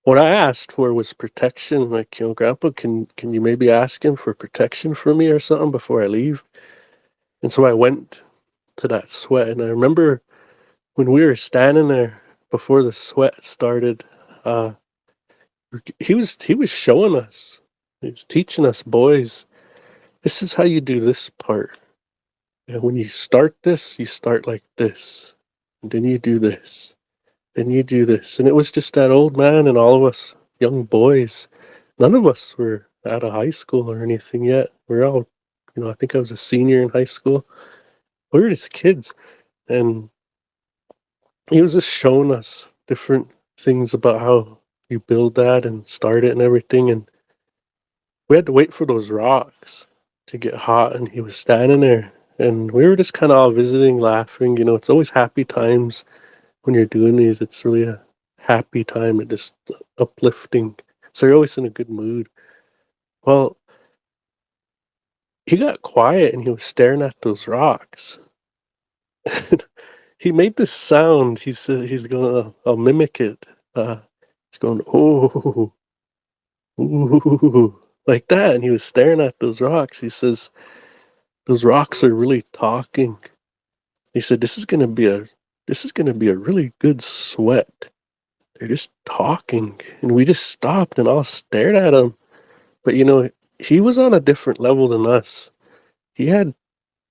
what I asked for was protection. Like, Grandpa, can you maybe ask him for protection for me or something before I leave? And so I went to that sweat, and I remember when we were standing there before the sweat started, uh, he was showing us, he was teaching us, boys, this is how you do this part. And when you start this, you start like this. And then you do this. Then you do this. And it was just that old man and all of us young boys. None of us were out of high school or anything yet. We're all, I think I was a senior in high school. We were just kids. And he was just showing us different things about how you build that and start it and everything. And we had to wait for those rocks to get hot. And he was standing there. And we were just kind of all visiting, laughing. It's always happy times when you're doing these. It's really a happy time. It just uplifting. So you're always in a good mood. Well, he got quiet and he was staring at those rocks. He made this sound. He said he's gonna. I'll mimic it. He's going, oh, ooh, like that, and he was staring at those rocks. He says, "Those rocks are really talking." He said, This is gonna be a really good sweat. They're just talking," and we just stopped and all stared at him. But he was on a different level than us. He had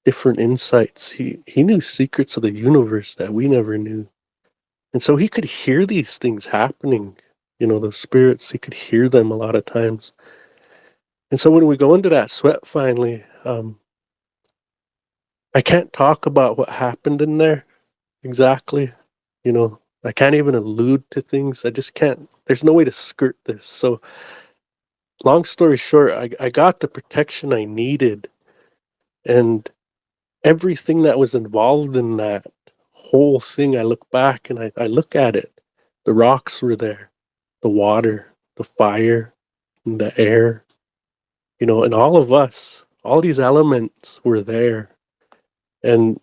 different insights. He knew secrets of the universe that we never knew. And so he could hear these things happening, those spirits, he could hear them a lot of times. And so when we go into that sweat finally, I can't talk about what happened in there exactly. I can't even allude to things. I just can't, there's no way to skirt this. So long story short, I got the protection I needed, and everything that was involved in that whole thing, I look back and I look at it. The rocks were there, the water, the fire, and the air, and all of us, all these elements were there. And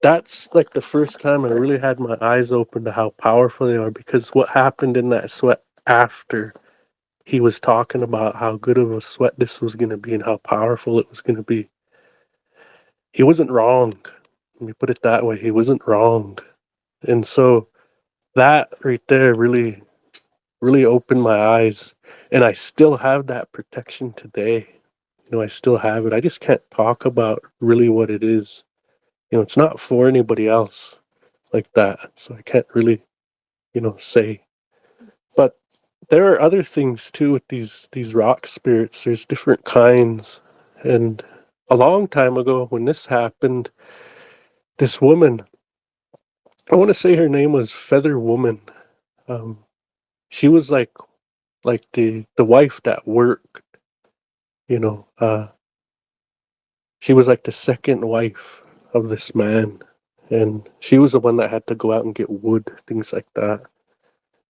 that's like the first time I really had my eyes open to how powerful they are, because what happened in that sweat after he was talking about how good of a sweat this was going to be and how powerful it was going to be. He wasn't wrong. Let me put it that way. He wasn't wrong. And so that right there really, really opened my eyes. And I still have that protection today. I still have it. I just can't talk about really what it is. It's not for anybody else like that. So I can't really, say. But there are other things too with these rock spirits. There's different kinds. And a long time ago when this happened, this woman, I want to say her name was Feather Woman. Um, she was like the wife that worked, you know. She was like the second wife of this man, and she was the one that had to go out and get wood, things like that.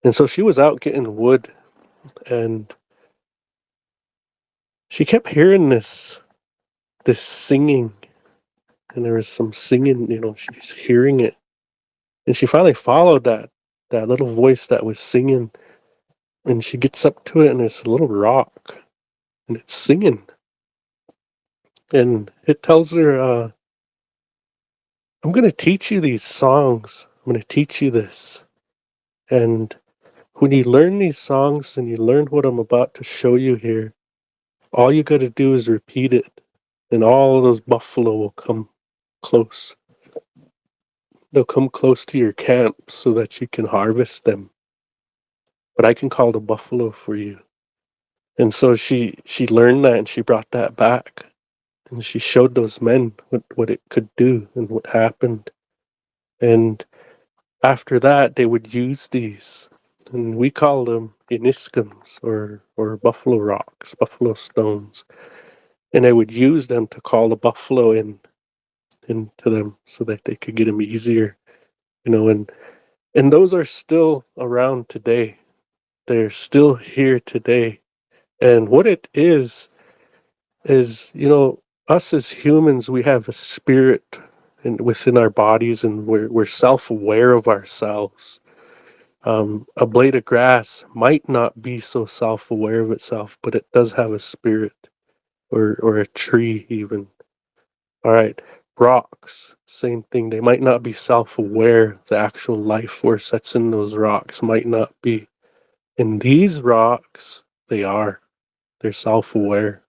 And so she was out getting wood, and she kept hearing this singing, and there was some singing, she's hearing it, and she finally followed that little voice that was singing, and she gets up to it, and it's a little rock, and it's singing, and it tells her, I'm going to teach you these songs. I'm going to teach you this. And when you learn these songs and you learn what I'm about to show you here, all you got to do is repeat it, and all those buffalo will come close. They'll come close to your camp so that you can harvest them. But I can call the buffalo for you. And so she learned that, and she brought that back. And she showed those men what it could do and what happened. And after that, they would use these, and we call them iniskums, or buffalo rocks, buffalo stones. And they would use them to call the buffalo into them so that they could get them easier, and those are still around today. They're still here today. And what it is, us as humans, we have a spirit within our bodies, and we're self-aware of ourselves. A blade of grass might not be so self-aware of itself, but it does have a spirit, or a tree even. All right, rocks, same thing. They might not be self-aware. The actual life force that's in those rocks might not be. In these rocks, they are. They're self-aware,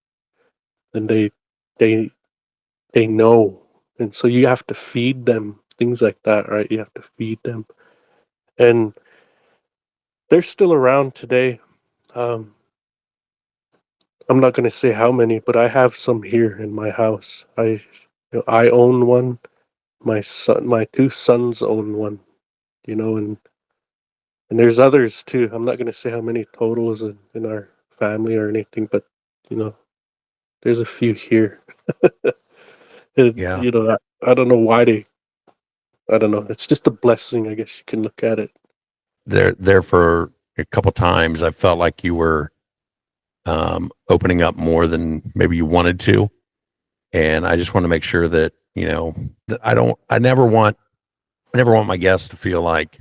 and they they know, and so you have to feed them things like that, right? You have to feed them, and they're still around today. Um, I'm not going to say how many, but I have some here in my house. I own one. My two sons own one. And there's others too. I'm not going to say how many total is in our family or anything, but you know, there's a few here. And, Yeah. I don't know why I don't know. It's just a blessing, I guess you can look at it. There for a couple times, I felt like you were opening up more than maybe you wanted to, and I just want to make sure that that I never want my guests to feel like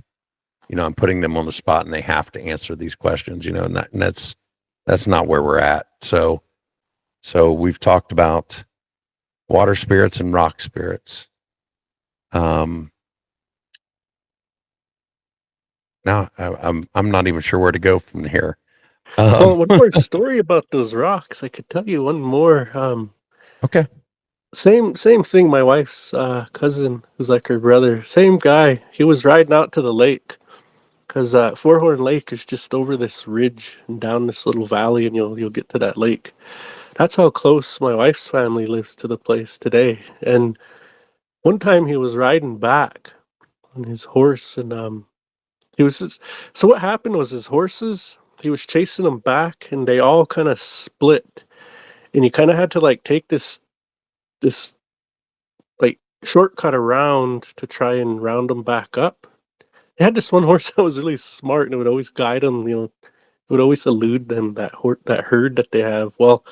I'm putting them on the spot and they have to answer these questions, and that's not where we're at. So we've talked about water spirits and rock spirits. Um, Now I'm not even sure where to go from here. Well, one more story about those rocks. I could tell you one more. Okay. Same thing. My wife's cousin, who's like her brother, same guy. He was riding out to the lake because Four-Horn Lake is just over this ridge and down this little valley, and you'll get to that lake. That's how close my wife's family lives to the place today. And one time he was riding back on his horse, and he was just, so what happened was his horses. He was chasing them back, and they all kind of split, and he kind of had to like take this like shortcut around to try and round them back up. They had this one horse that was really smart, and it would always guide them. It would always elude them, that herd that they have. Well,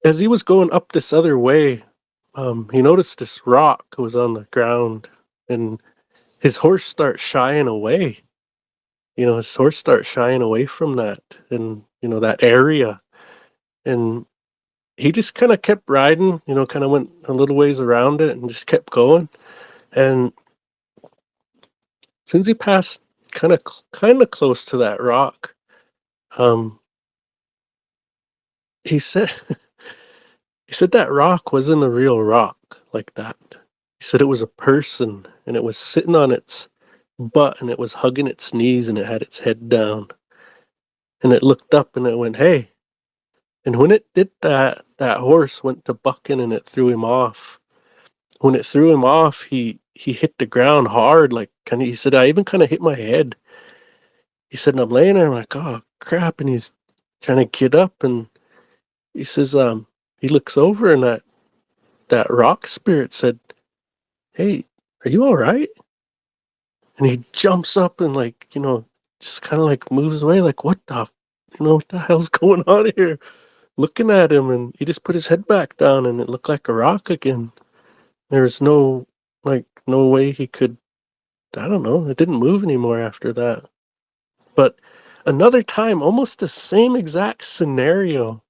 as he was going up this other way, he noticed this rock was on the ground, and his horse starts shying away. His horse starts shying away from that, and that area, and he just kind of kept riding. Kind of went a little ways around it and just kept going. And as soon as he passed kind of close to that rock, um, he said he said that rock wasn't a real rock like that. He said it was a person, and it was sitting on its butt, and it was hugging its knees, and it had its head down, and it looked up and it went, "Hey." And when it did that, that horse went to bucking and it threw him off. When it threw him off, he hit the ground hard, like kind of. He said, "I even kind of hit my head." He said, and I'm laying there, I'm like, "Oh crap!" And he's trying to get up, and he says, he looks over, and that rock spirit said, "Hey, are you all right?" And he jumps up and like, just kind of like moves away, like, what the hell's going on here? Looking at him, and he just put his head back down, and it looked like a rock again. There was no way he could. I don't know. It didn't move anymore after that. But another time, almost the same exact scenario.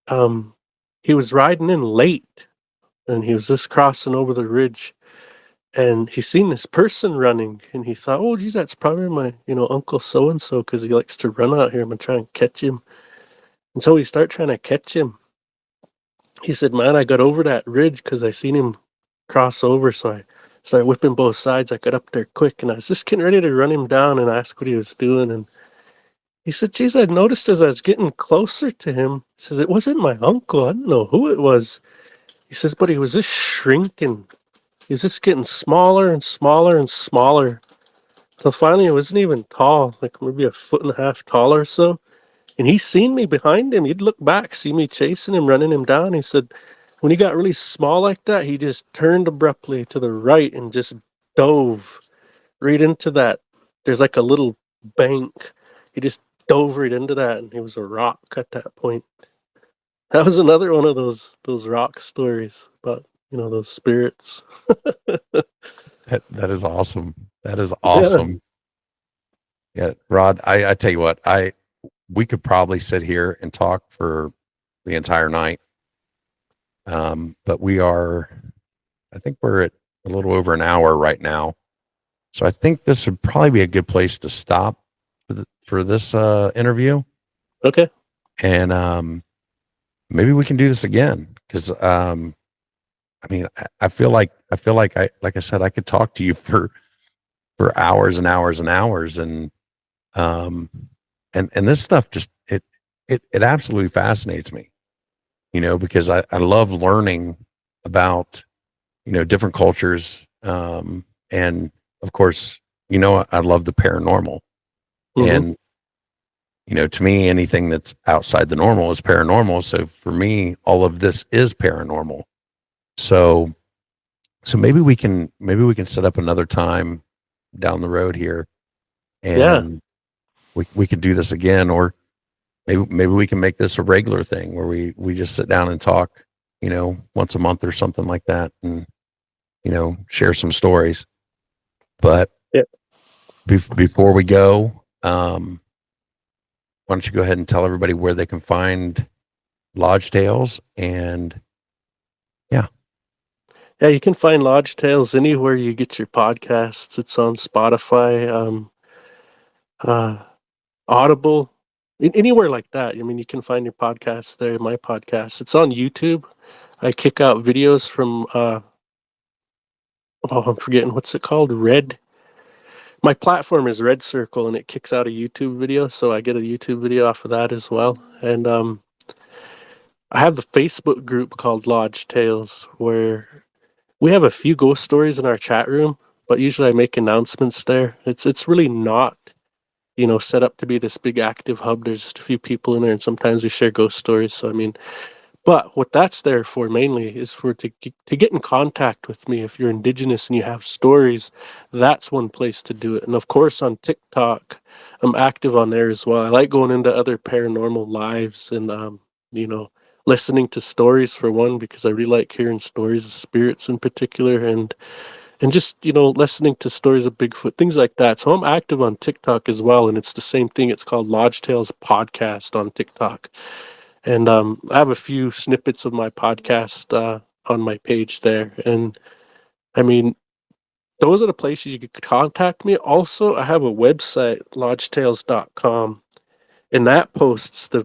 Um, he was riding in late, and he was just crossing over the ridge, and he seen this person running, and he thought, "Oh, geez, that's probably my, Uncle so and so, because he likes to run out here. I'm gonna try and catch him." And so he started trying to catch him. He said, "Man, I got over that ridge because I seen him cross over, so I started whipping both sides. I got up there quick, and I was just getting ready to run him down and ask what he was doing." And he said, "Geez, I noticed as I was getting closer to him," he says, "it wasn't my uncle. I don't know who it was." He says, "but he was just shrinking. He was just getting smaller and smaller and smaller. So finally, it wasn't even tall, like maybe a foot and a half tall or so. And he seen me behind him. He'd look back, see me chasing him, running him down." He said, when he got really small like that, he just turned abruptly to the right and just dove right into that. There's like a little bank. He just dove right into that, and he was a rock at that point. That was another one of those rock stories about those spirits. That is awesome. That is Yeah. awesome. Yeah, Rod, I tell you what, we could probably sit here and talk for the entire night. But I think we're at a little over an hour right now. So I think this would probably be a good place to stop for this interview. Okay. And maybe we can do this again, because I mean, I feel like like I said, I could talk to you for hours and hours and hours, and um and this stuff just it absolutely fascinates me, because I love learning about different cultures, and of course, I love the paranormal, Hmm. and to me, anything that's outside the normal is paranormal. So for me, all of this is paranormal. So maybe we can set up another time down the road here, Yeah. and we could do this again, or maybe we can make this a regular thing where we just sit down and talk, once a month or something like that, and share some stories. But Yeah. before we go, why don't you go ahead and tell everybody where they can find Lodge Tales? And yeah. Yeah, you can find Lodge Tales anywhere you get your podcasts. It's on Spotify, uh, Audible, anywhere like that. I mean, you can find your podcast there. My podcast. It's on YouTube. I kick out videos from I'm forgetting what's it called. My platform is Red Circle, and it kicks out a YouTube video, so I get a YouTube video off of that as well. And I have the Facebook group called Lodge Tales, where we have a few ghost stories in our chat room, but usually I make announcements there. It's really not, set up to be this big active hub. There's just a few people in there, and sometimes we share ghost stories. So I mean, but what that's there for mainly is for to get in contact with me. If you're Indigenous and you have stories, that's one place to do it. And of course on TikTok, I'm active on there as well. I like going into other paranormal lives and you know, listening to stories for one, because I really like hearing stories of spirits in particular, and just, listening to stories of Bigfoot, things like that. So I'm active on TikTok as well, and it's the same thing. It's called Lodge Tales Podcast on TikTok. And I have a few snippets of my podcast on my page there. And I mean, those are the places you could contact me. Also, I have a website, lodgetales.com, and that posts the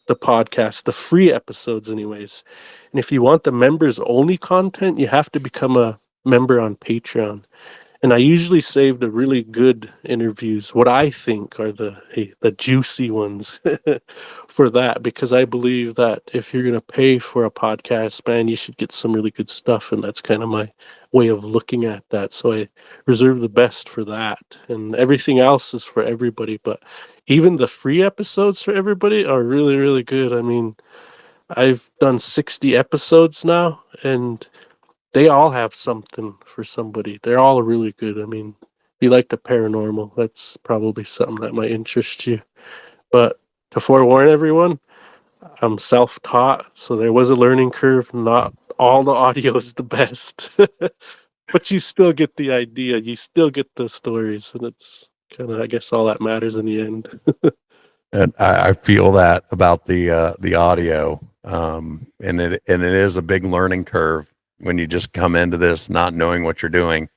podcast, the free episodes anyways. And if you want the members only content, you have to become a member on Patreon. And I usually save the really good interviews, what I think are the juicy ones for that, because I believe that if you're gonna pay for a podcast, man, you should get some really good stuff, and that's kind of my way of looking at that. So I reserve the best for that, and everything else is for everybody. But even the free episodes for everybody are really, really good. I mean, I've done 60 episodes now, and they all have something for somebody. They're all really good. I mean, if you like the paranormal, that's probably something that might interest you. But to forewarn everyone, I'm self-taught, so there was a learning curve. Not all the audio is the best, but you still get the idea. You still get the stories, and it's kind of, I guess, all that matters in the end. And I feel that about the audio, and it is a big learning curve when you just come into this not knowing what you're doing.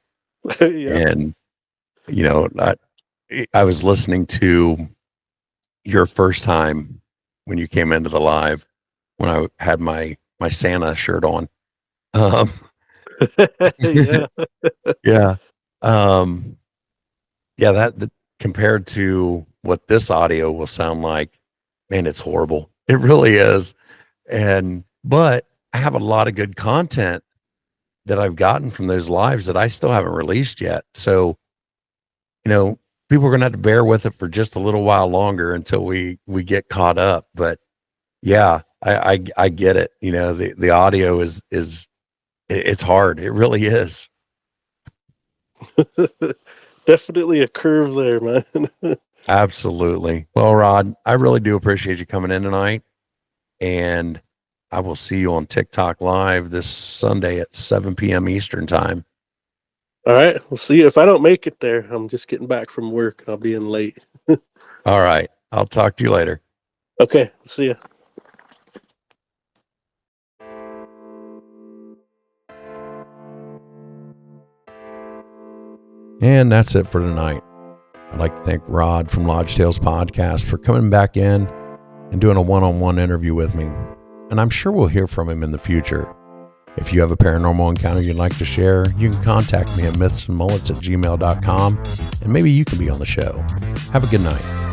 Yeah. And I was listening to your first time when you came into the live, when I had my Santa shirt on. Yeah. Yeah. Yeah, that compared to what this audio will sound like, man, it's horrible. It really is. But I have a lot of good content that I've gotten from those lives that I still haven't released yet. So, people are going to have to bear with it for just a little while longer until we get caught up. But yeah, I get it. The audio is it's hard. It really is. Definitely a curve there, man. Absolutely. Well, Rod, I really do appreciate you coming in tonight, and I will see you on TikTok live this Sunday at 7 p.m. Eastern time. All right, we'll see you. If I don't make it there, I'm just getting back from work and I'll be in late. All right. I'll talk to you later. Okay, see ya. And that's it for tonight. I'd like to thank Rod from Lodge Tales Podcast for coming back in and doing a one-on-one interview with me. And I'm sure we'll hear from him in the future. If you have a paranormal encounter you'd like to share, you can contact me at mythsandmullets@gmail.com, and maybe you can be on the show. Have a good night.